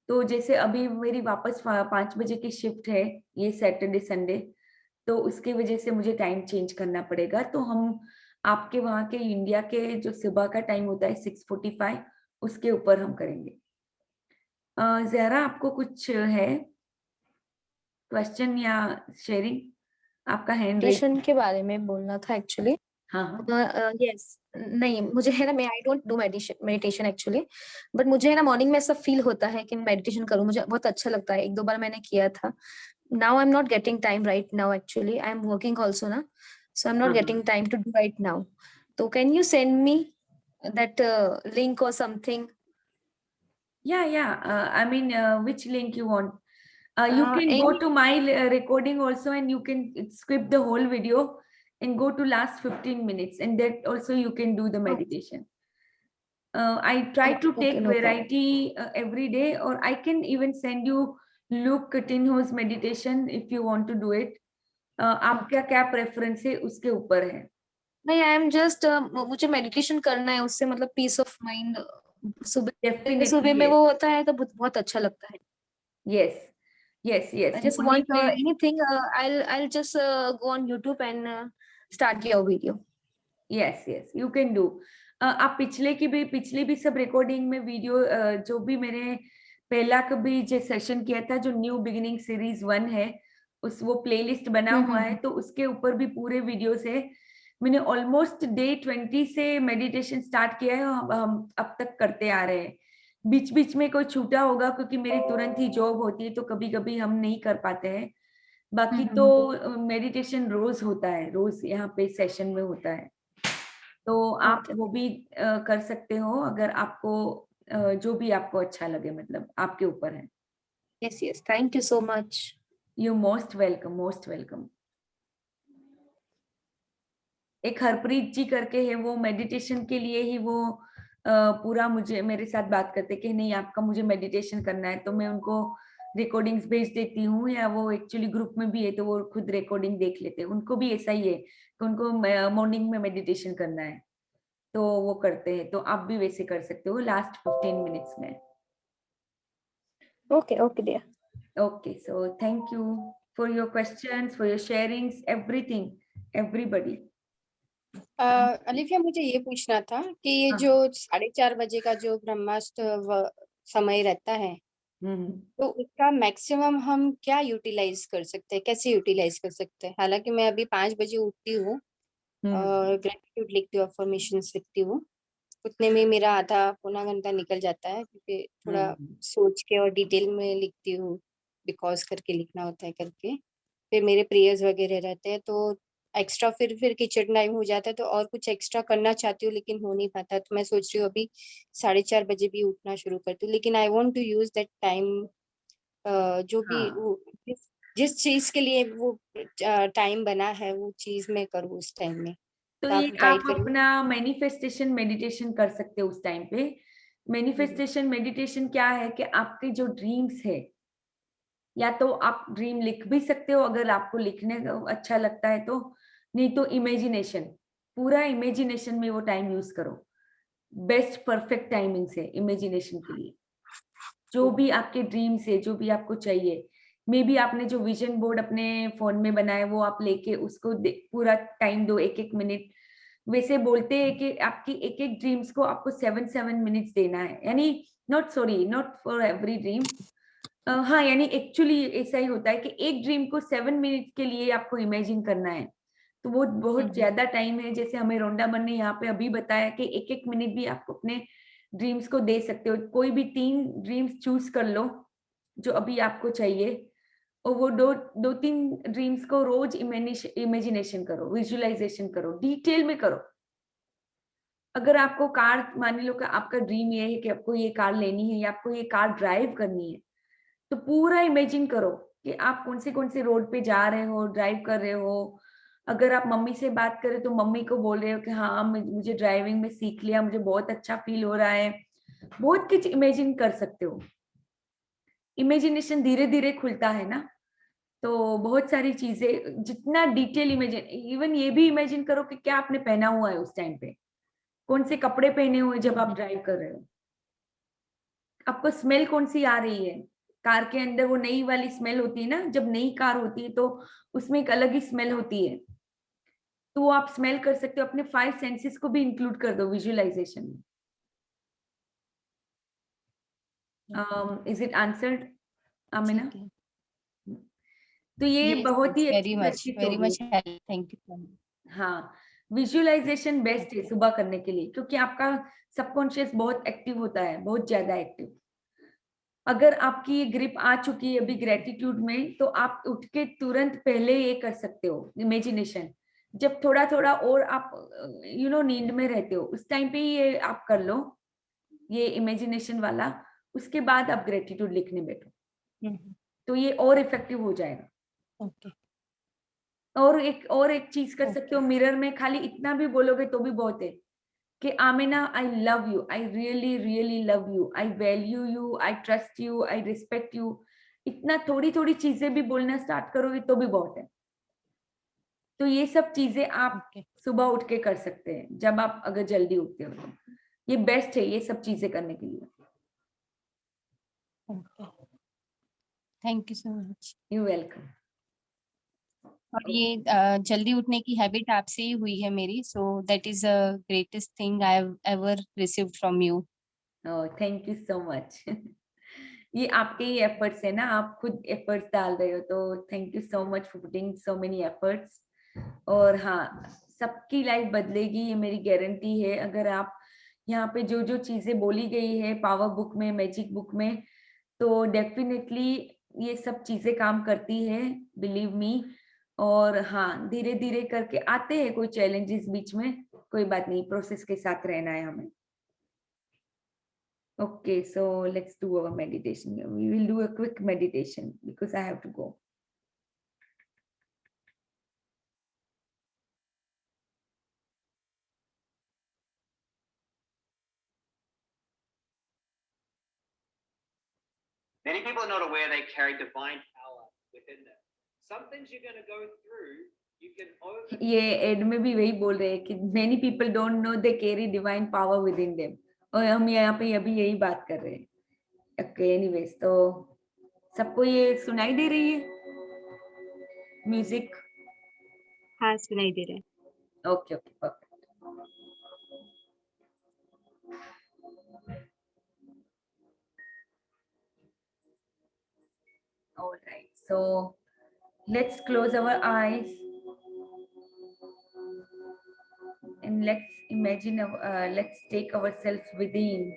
तो जैसे अभी मेरी वापस 5 बजे की शिफ्ट है, ये सैटरडे संडे, तो उसकी वजह से मुझे टाइम चेंज करना पड़ेगा। तो हम आपके वहाँ के इंडिया के जो सुबह का टाइम होता है 6:45, उसके ऊपर हम करेंगे। जहरा, आपको कुछ है क्वेश्चन या शेयरिंग? आपका हैंड रेज। मेडिटेशन के बारे में बोलना था एक्चुअली। हाँ हाँ। यस, नहीं मुझे है ना, मैं I don't do meditation actually, but मुझे है ना मॉर्निंग में ऐसा फील होता है कि मैं मेडिटेशन करूं, मुझे बहुत अच्छा लगता है। 1-2 बार मैंने किया था। Now I am not getting time right now, actually I am working also ना, so I am not getting time to do right now. तो can you send me that link और something? Yeah. I mean, which link you want? You can go Any, to my recording also, and you can skip the whole video and go to last 15 minutes, and that also you can do the meditation. I try to okay, take no problem. variety every day, or I can even send you Luke Coutinho's meditation if you want to do it. आपका क्या प्रेफरेंस है उसके ऊपर है। नहीं, आई एम जस्ट, मुझे मेडिटेशन करना है, उससे मतलब पीस ऑफ माइंड सुबह सुबह में Definitely, वो होता है तो बहुत अच्छा लगता है। yes, yes. I just Morning want में, anything. I'll just go on YouTube and start your video. Yes you can do. आप पिछले भी सब रिकॉर्डिंग में वीडियो, जो भी मैंने पहला कभी जो सेशन किया था, जो न्यू बिगिनिंग सीरीज 1 है, उस वो प्लेलिस्ट बना हुआ है, तो उसके ऊपर भी पूरे वीडियोस है। मैंने ऑलमोस्ट डे 20 से मेडिटेशन स्टार्ट किया है, हम अब तक करते आ रहे हैं। बीच बीच में कोई छूटा होगा क्योंकि मेरी तुरंत ही जॉब होती है, तो कभी कभी हम नहीं कर पाते हैं। बाकी तो मेडिटेशन रोज होता है, रोज यहाँ पे सेशन में होता है, तो आप Okay. वो भी कर सकते हो, अगर आपको जो भी आपको अच्छा लगे, मतलब आपके ऊपर है। Yes, yes. Thank you so much. You most welcome, most welcome. एक हरप्रीत जी करके है, वो मेडिटेशन के लिए ही वो पूरा मुझे मेरे साथ बात करते कि नहीं आपका मुझे मेडिटेशन करना है, तो मैं उनको रिकॉर्डिंग्स भेज देती हूँ, या वो एक्चुअली ग्रुप में भी है तो वो खुद रिकॉर्डिंग देख लेते हैं। उनको भी ऐसा ही है कि उनको मॉर्निंग में मेडिटेशन करना है, तो वो करते हैं। तो आप भी वैसे कर सकते हो लास्ट 15 मिनट्स में। Okay, okay, dear. Okay, so thank you for your questions, for your sharings, everything, everybody. Alifiya, मुझे ये पूछना था कि ये हाँ। जो 4:30 बजे का जो ब्रह्मास्त्र समय रहता है, हम्म। तो उसका मैक्सिमम हम क्या यूटिलाइज कर सकते हैं, कैसे यूटिलाइज कर सकते हैं? हालांकि मैं अभी 5 बजे उठती हूँ और ग्रेटिट्यूड लिखती हूँ, अफर्मेशंस लिखती हूँ, उतने में मेरा आधा पौना घंटा निकल जाता है, क्योंकि थोड़ा सोच के और डिटेल में लिखती हूँ, बिकॉज करके लिखना होता है करके। फिर मेरे प्रेयर्स वगैरह रहते हैं, तो एक्स्ट्रा फिर किचन टाइम हो जाता है, तो और कुछ एक्स्ट्रा करना चाहती हूँ लेकिन हो नहीं पाता। तो मैं सोच रही हूँ अभी 4:30 बजे भी उठना शुरू करती हूँ, लेकिन I want to use that time, जो भी हाँ। वो जिस चीज के लिए वो टाइम बना है वो चीज मैं करूँ उस टाइम में। तो तो ये आप आप गाइड करिए। अपना मैनिफेस्टेशन मेडिटेशन कर सकते हो उस टाइम पे। मैनिफेस्टेशन मेडिटेशन क्या है कि आपके जो ड्रीम्स है, या तो आप ड्रीम लिख भी सकते हो अगर आपको लिखने का अच्छा लगता है तो, नहीं तो इमेजिनेशन, पूरा इमेजिनेशन में वो टाइम यूज करो। बेस्ट परफेक्ट टाइमिंग है इमेजिनेशन के लिए। जो भी आपके ड्रीम्स है, जो भी आपको चाहिए, मे बी आपने जो विजन बोर्ड अपने फोन में बनाया वो आप लेके उसको पूरा टाइम दो, 1-1 मिनट। वैसे बोलते हैं कि आपकी एक एक ड्रीम्स को आपको 7-7 मिनट्स देना है, यानी नॉट फॉर एवरी ड्रीम। हाँ, यानी एक्चुअली ऐसा ही होता है कि एक ड्रीम को 7 मिनट के लिए आपको इमेजिन करना है, तो वो बहुत ज्यादा टाइम है। जैसे हमें रोंडामन ने यहाँ पे अभी बताया कि 1-1 मिनट भी आप अपने ड्रीम्स को दे सकते हो। कोई भी 3 ड्रीम्स चूज कर लो जो अभी आपको चाहिए, और वो 2-3 ड्रीम्स को रोज इमेजिनेशन करो, विजुअलाइजेशन करो, डिटेल में करो। अगर आपको कार, मान लो कि आपका ड्रीम ये है कि आपको ये कार लेनी है या आपको ये कार ड्राइव करनी है, तो पूरा इमेजिन करो कि आप कौन से रोड पे जा रहे हो, ड्राइव कर रहे हो। अगर आप मम्मी से बात करें तो मम्मी को बोल रहे हो कि हाँ मुझे ड्राइविंग में सीख लिया, मुझे बहुत अच्छा फील हो रहा है। बहुत कुछ इमेजिन कर सकते हो। इमेजिनेशन धीरे धीरे खुलता है ना, तो बहुत सारी चीजें जितना डिटेल इमेजिन, इवन ये भी इमेजिन करो कि क्या आपने पहना हुआ है उस टाइम पे, कौन से कपड़े पहने हुए जब आप ड्राइव कर रहे हो, आपको स्मेल कौन सी आ रही है कार के अंदर। वो नई वाली स्मेल होती है ना, जब नई कार होती है तो उसमें एक अलग ही स्मेल होती है, तो वो आप स्मेल कर सकते हो। अपने 5 सेंसेस को भी इंक्लूड कर दो विजुअलाइजेशन में। Is it answered, Amina? तो ये यस, बहुत ही अच्छी वेरी प्रैक्टिस होगी। Much help, thank you so much. हाँ, विजुअलाइजेशन बेस्ट है सुबह करने के लिए, क्योंकि आपका सबकॉन्शियस बहुत एक्टिव होता है, बहुत ज्यादा एक्टिव। अगर आपकी ये ग्रिप आ चुकी है अभी ग्रेटिट्यूड में, तो आप उठ के तुरंत पहले ये कर सकते हो इमेजिनेशन। जब थोड़ा थोड़ा और आप नींद में रहते हो उस टाइम पे ये आप कर लो, ये इमेजिनेशन वाला। उसके बाद आप ग्रेटिट्यूड लिखने बैठो, तो ये और इफेक्टिव हो जाएगा। ओके। और एक चीज कर सकते हो, मिरर में खाली इतना भी बोलोगे तो भी बहुत है कि Amina, I love you, I really really love you, I value you, I trust you, I respect you. इतना थोड़ी थोड़ी चीजें भी बोलना स्टार्ट करोगे तो भी बहुत है। तो ये सब चीजें आप सुबह उठ के कर सकते हैं, जब आप अगर जल्दी उठते हो तो ये बेस्ट है ये सब चीजें करने के लिए। Thank you so much. You welcome. और ये जल्दी उठने की हैबिट आपसे ही हुई है मेरी, so that is the greatest thing I have ever received from you. Thank you so much. ये आपके ही एफर्ट्स है ना, आप खुद एफर्ट्स डाल रहे हो, तो thank you so much for putting so many efforts. और हाँ, सबकी लाइफ बदलेगी, ये मेरी गारंटी है। अगर आप यहाँ पे जो जो चीजें बोली गई है पावर बुक में, मैजिक बुक में, तो डेफिनेटली ये सब चीजें काम करती है, बिलीव मी। और हाँ, धीरे धीरे करके आते हैं कोई चैलेंजेस बीच में, कोई बात नहीं, प्रोसेस के साथ रहना है हमें। Okay, so let's do our meditation. We will do a quick meditation because I have to go. Many people are not aware they carry divine power within them. Some things you're going to go through, you can overcome. ये एड में भी वही बोल रहे हैं कि many people don't know they carry divine power within them, और हम यहाँ पे अभी यही बात कर रहे हैं. Okay, anyways, तो सबको ये सुनाई दे रही है म्यूजिक? हाँ, सुनाई दे रहा है. Okay, okay, perfect. All right, so let's close our eyes and let's imagine, let's take ourselves within.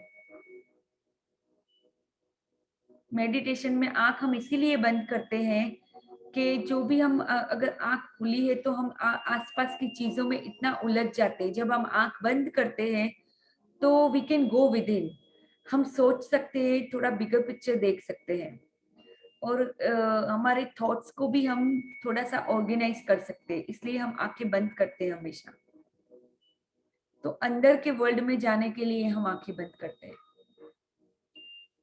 Meditation में आंख हम इसीलिए बंद करते हैं कि जो भी हम अगर आंख खुली है तो हम आसपास की चीजों में इतना उलझ जाते हैं. जब हम आंख बंद करते हैं तो we can go within. हम सोच सकते हैं, थोड़ा बिगर पिक्चर देख सकते हैं, और हमारे थॉट्स को भी हम थोड़ा सा ऑर्गेनाइज कर सकते हैं. इसलिए हम आंखें बंद करते हैं हमेशा. तो अंदर के वर्ल्ड में जाने के लिए हम आंखें बंद करते हैं.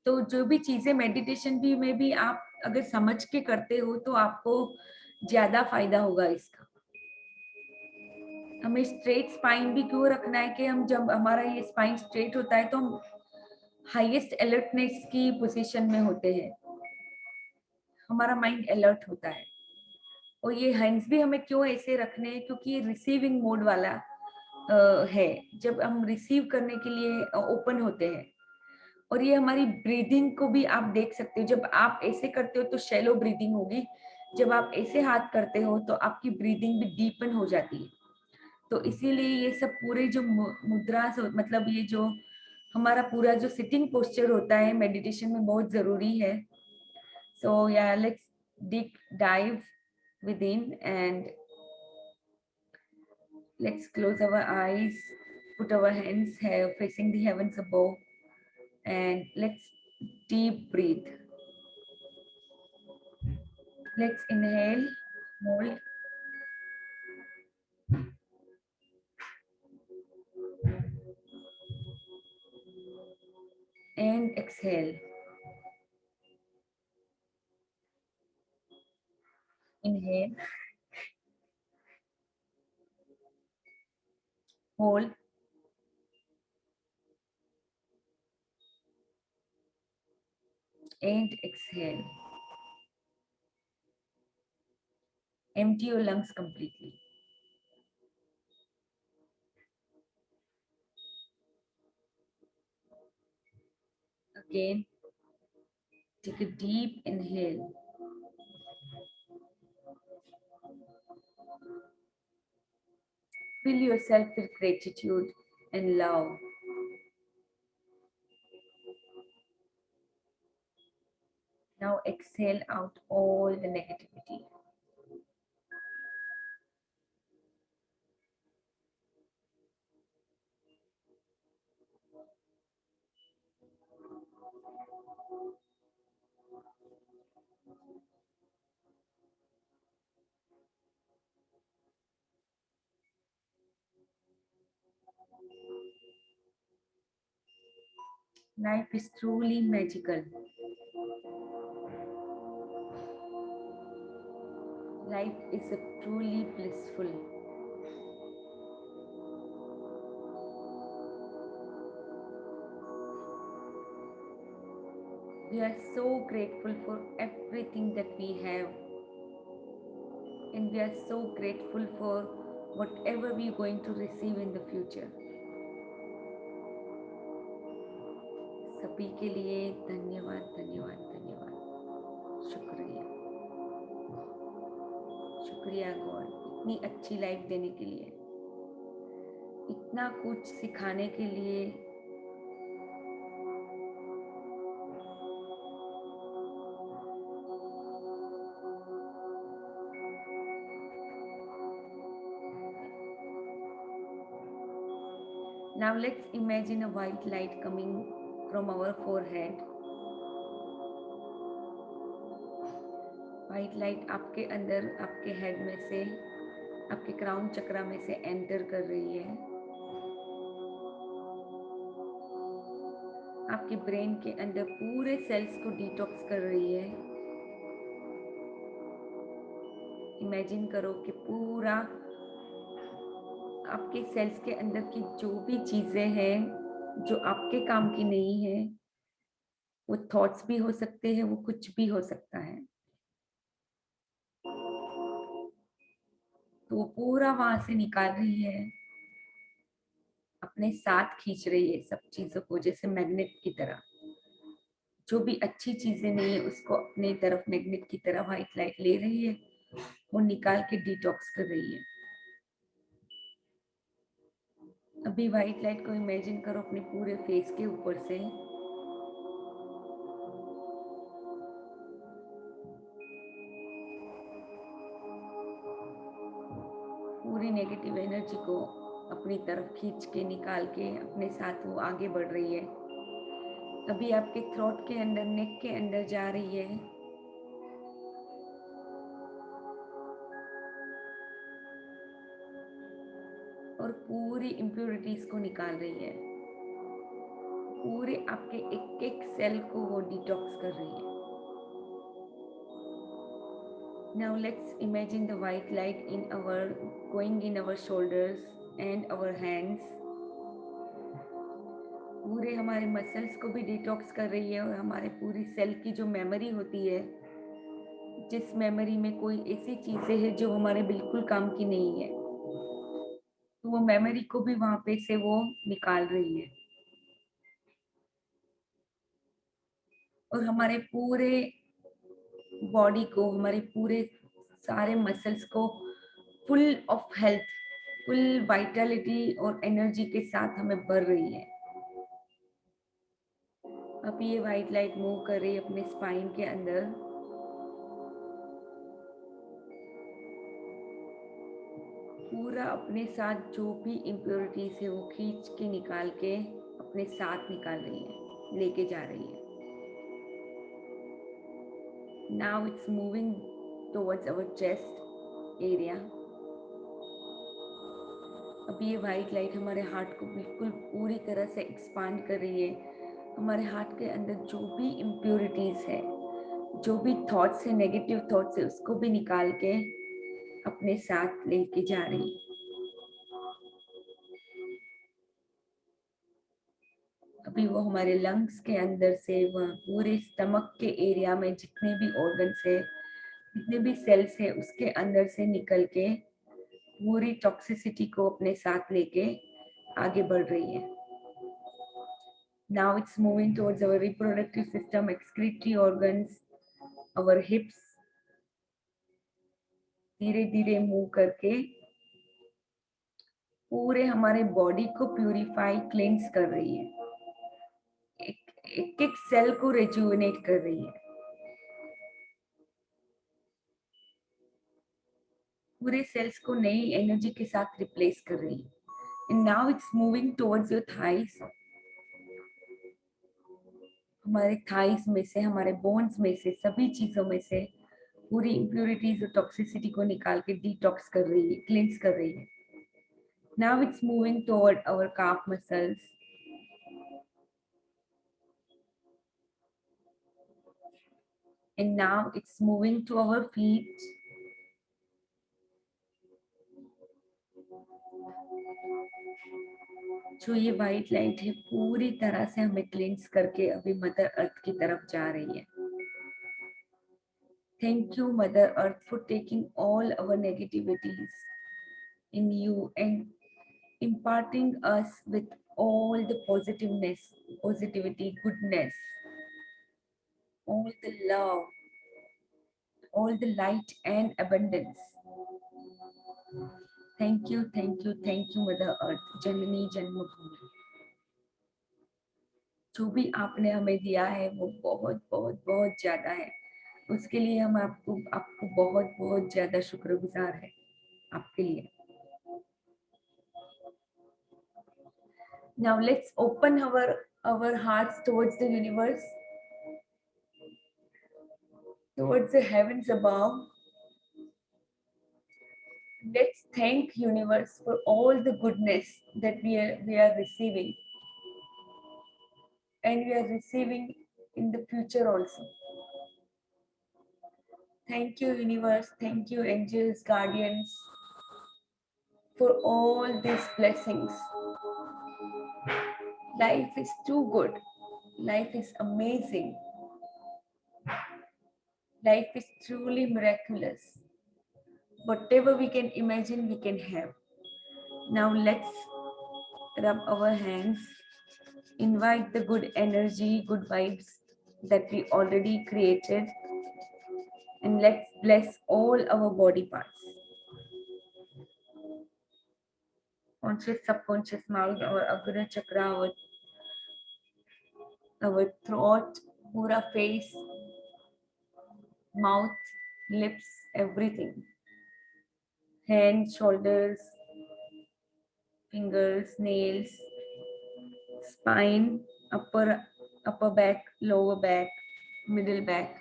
तो जो भी चीजें मेडिटेशन भी में भी आप अगर समझ के करते हो तो आपको ज्यादा फायदा होगा इसका. हमें स्ट्रेट स्पाइन भी क्यों रखना है कि हम जब हमारा ये स्पाइन स्ट्रेट होता है तो हम हाईएस्ट अलर्टनेस की पोजीशन में होते हैं, हमारा माइंड अलर्ट होता है. और ये हैंड्स भी हमें क्यों ऐसे रखने हैं, क्योंकि ये रिसीविंग मोड वाला है. जब हम रिसीव करने के लिए ओपन होते हैं. और ये हमारी ब्रीदिंग को भी आप देख सकते हो. जब आप ऐसे करते हो तो शैलो ब्रीदिंग होगी. जब आप ऐसे हाथ करते हो तो आपकी ब्रीदिंग भी डीपन हो जाती है. तो इसीलिए ये सब पूरे जो मुद्रा, मतलब ये जो हमारा पूरा जो सिटिंग पोस्चर होता है मेडिटेशन में बहुत जरूरी है. सो yeah let's dive within and let's close our eyes, put our hands here facing the heavens above, and let's deep breathe. Let's inhale, hold, and exhale. Inhale, hold, and exhale. Empty your lungs completely. Again, take a deep inhale. Fill yourself with gratitude and love. Now exhale out all the negativity. Life is truly magical. Life is truly blissful. We are so grateful for everything that we have. And we are so grateful for whatever we are going to receive in the future. सभी के लिए धन्यवाद, धन्यवाद, धन्यवाद. शुक्रिया, शुक्रिया गॉड, इतनी अच्छी लाइफ देने के लिए, इतना कुछ सिखाने के लिए. Now let's imagine a white light coming from our forehead. White light आपके अंदर, आपके हेड में से, आपके क्राउन चक्रा में से एंटर कर रही है. आपके ब्रेन के अंदर पूरे सेल्स को डिटॉक्स कर रही है। इमेजिन करो कि पूरा आपके सेल्स के अंदर की जो भी चीजें हैं जो आपके काम की नहीं है, वो थॉट्स भी हो सकते हैं, वो कुछ भी हो सकता है, तो वो पूरा वहां से निकाल रही है, अपने साथ खींच रही है सब चीजों को, जैसे मैग्नेट की तरह। जो भी अच्छी चीजें नहीं है उसको अपनी तरफ मैग्नेट की तरह व्हाइट लाइट ले रही है और निकाल के डिटॉक्स कर रही है। अभी व्हाइट लाइट को इमेजिन करो अपने पूरे फेस के ऊपर से, पूरी नेगेटिव एनर्जी को अपनी तरफ खींच के निकाल के अपने साथ वो आगे बढ़ रही है। अभी आपके थ्रोट के अंदर, नेक के अंदर जा रही है, और पूरी इम्प्योरिटीज को निकाल रही है। पूरे आपके एक एक सेल को वो डिटॉक्स कर रही है। Now let's imagine the white light going in our shoulders and our hands. पूरे हमारे मसल्स को भी डिटॉक्स कर रही है, और हमारे पूरी सेल की जो मेमोरी होती है, जिस मेमोरी में कोई ऐसी चीजें हैं जो हमारे बिल्कुल काम की नहीं है, तो वो मेमोरी को भी वहां पे से वो निकाल रही है। और हमारे पूरे बॉडी को, हमारे पूरे सारे मसल्स को full of health, full Vitality और एनर्जी के साथ हमें भर रही है। अब ये वाइट लाइट मूव कर रही है अपने स्पाइन के अंदर, पूरा अपने साथ जो भी इम्प्योरिटीज है वो खींच के निकाल के अपने साथ निकाल रही है, लेके जा रही है। Now it's moving towards our chest area. अब ये वाइट लाइट हमारे हार्ट को बिल्कुल पूरी तरह से एक्सपांड कर रही है। हमारे हार्ट के अंदर जो भी इम्प्योरिटीज है, जो भी थॉट्स है, नेगेटिव थॉट्स है, उसको भी निकाल के अपने साथ लेके जा रही है। अभी वो हमारे लंग्स के अंदर से, वह पूरे स्टमक के एरिया में जितने भी ऑर्गन्स है, जितने भी सेल्स है, उसके अंदर से निकल के पूरी टॉक्सिसिटी को अपने साथ लेके आगे बढ़ रही है। Now it's moving towards our reproductive system, excretory organs, our hips. धीरे धीरे मूव करके पूरे हमारे बॉडी को प्यूरिफाई, क्लेंस कर रही है। एक एक सेल को रिजुविनेट कर रही है। पूरे सेल्स को नई एनर्जी के साथ रिप्लेस कर रही है। And now it's moving towards your thighs. हमारे थाइस में से, हमारे बोन्स में से, सभी चीजों में से पूरी इम्प्योरिटीज और टॉक्सिसिटी को निकाल के डिटॉक्स कर रही है, क्लींस कर रही है। Now it's moving toward our calf muscles. And now it's moving to our feet. जो ये वाइट लाइट है पूरी तरह से हमें क्लींस करके अभी मदर अर्थ की तरफ जा रही है। Thank you, Mother Earth, for taking all our negativities in you and imparting us with all the positiveness, positivity, goodness, all the love, all the light and abundance. Thank you, thank you, thank you, Mother Earth, Janani Janmabhoomi. जो भी आपने हमें दिया है वो बहुत बहुत बहुत ज्यादा है। उसके लिए हम आपको बहुत बहुत ज्यादा शुक्रगुजार है आपके लिए। Now let's open our hearts towards the universe, towards the heavens above. Let's thank universe for all the goodness that we are receiving. and we are receiving in the future also. Thank you, universe. Thank you, angels, guardians, for all these blessings. Life is too good. Life is amazing. Life is truly miraculous. Whatever we can imagine, we can have. Now let's rub our hands, invite the good energy, good vibes that we already created, and let's bless all our body parts. Conscious, subconscious mouth, our Agni Chakra, our throat, pura face, mouth, lips, everything. Hands, shoulders, fingers, nails, spine, upper back, lower back, middle back,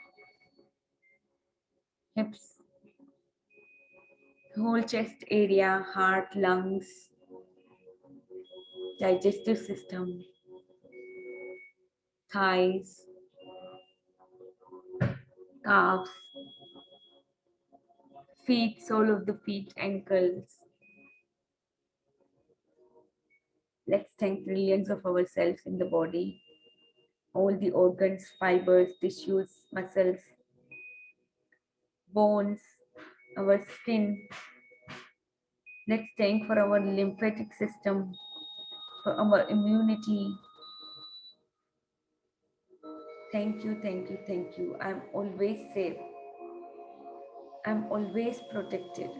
hips, whole chest area, heart, lungs, digestive system, thighs, calves, feet, sole of the feet, ankles. Let's thank trillions of ourselves in the body, all the organs, fibers, tissues, muscles, bones, our skin. Let's thank for our lymphatic system, for our immunity. Thank you, thank you, thank you. I'm always safe. I'm always protected.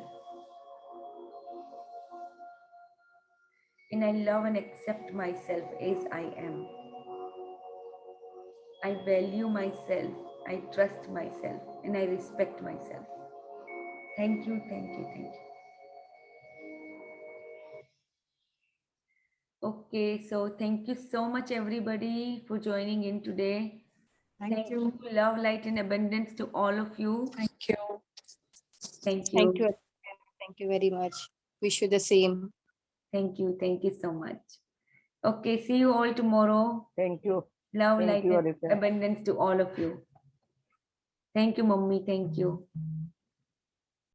And I love and accept myself as I am. I value myself, I trust myself, and I respect myself. Thank you, thank you, thank you. Okay, so thank you so much, everybody, for joining in today. Thank you. Love, light, and abundance to all of you. Thank you. Thank you. Thank you. Thank you very much. Wish you the same. Thank you. Thank you so much. Okay, see you all tomorrow. Thank you. Love, Thank light, you, and Aditya. abundance to all of you. Thank you, Mummy. Thank you.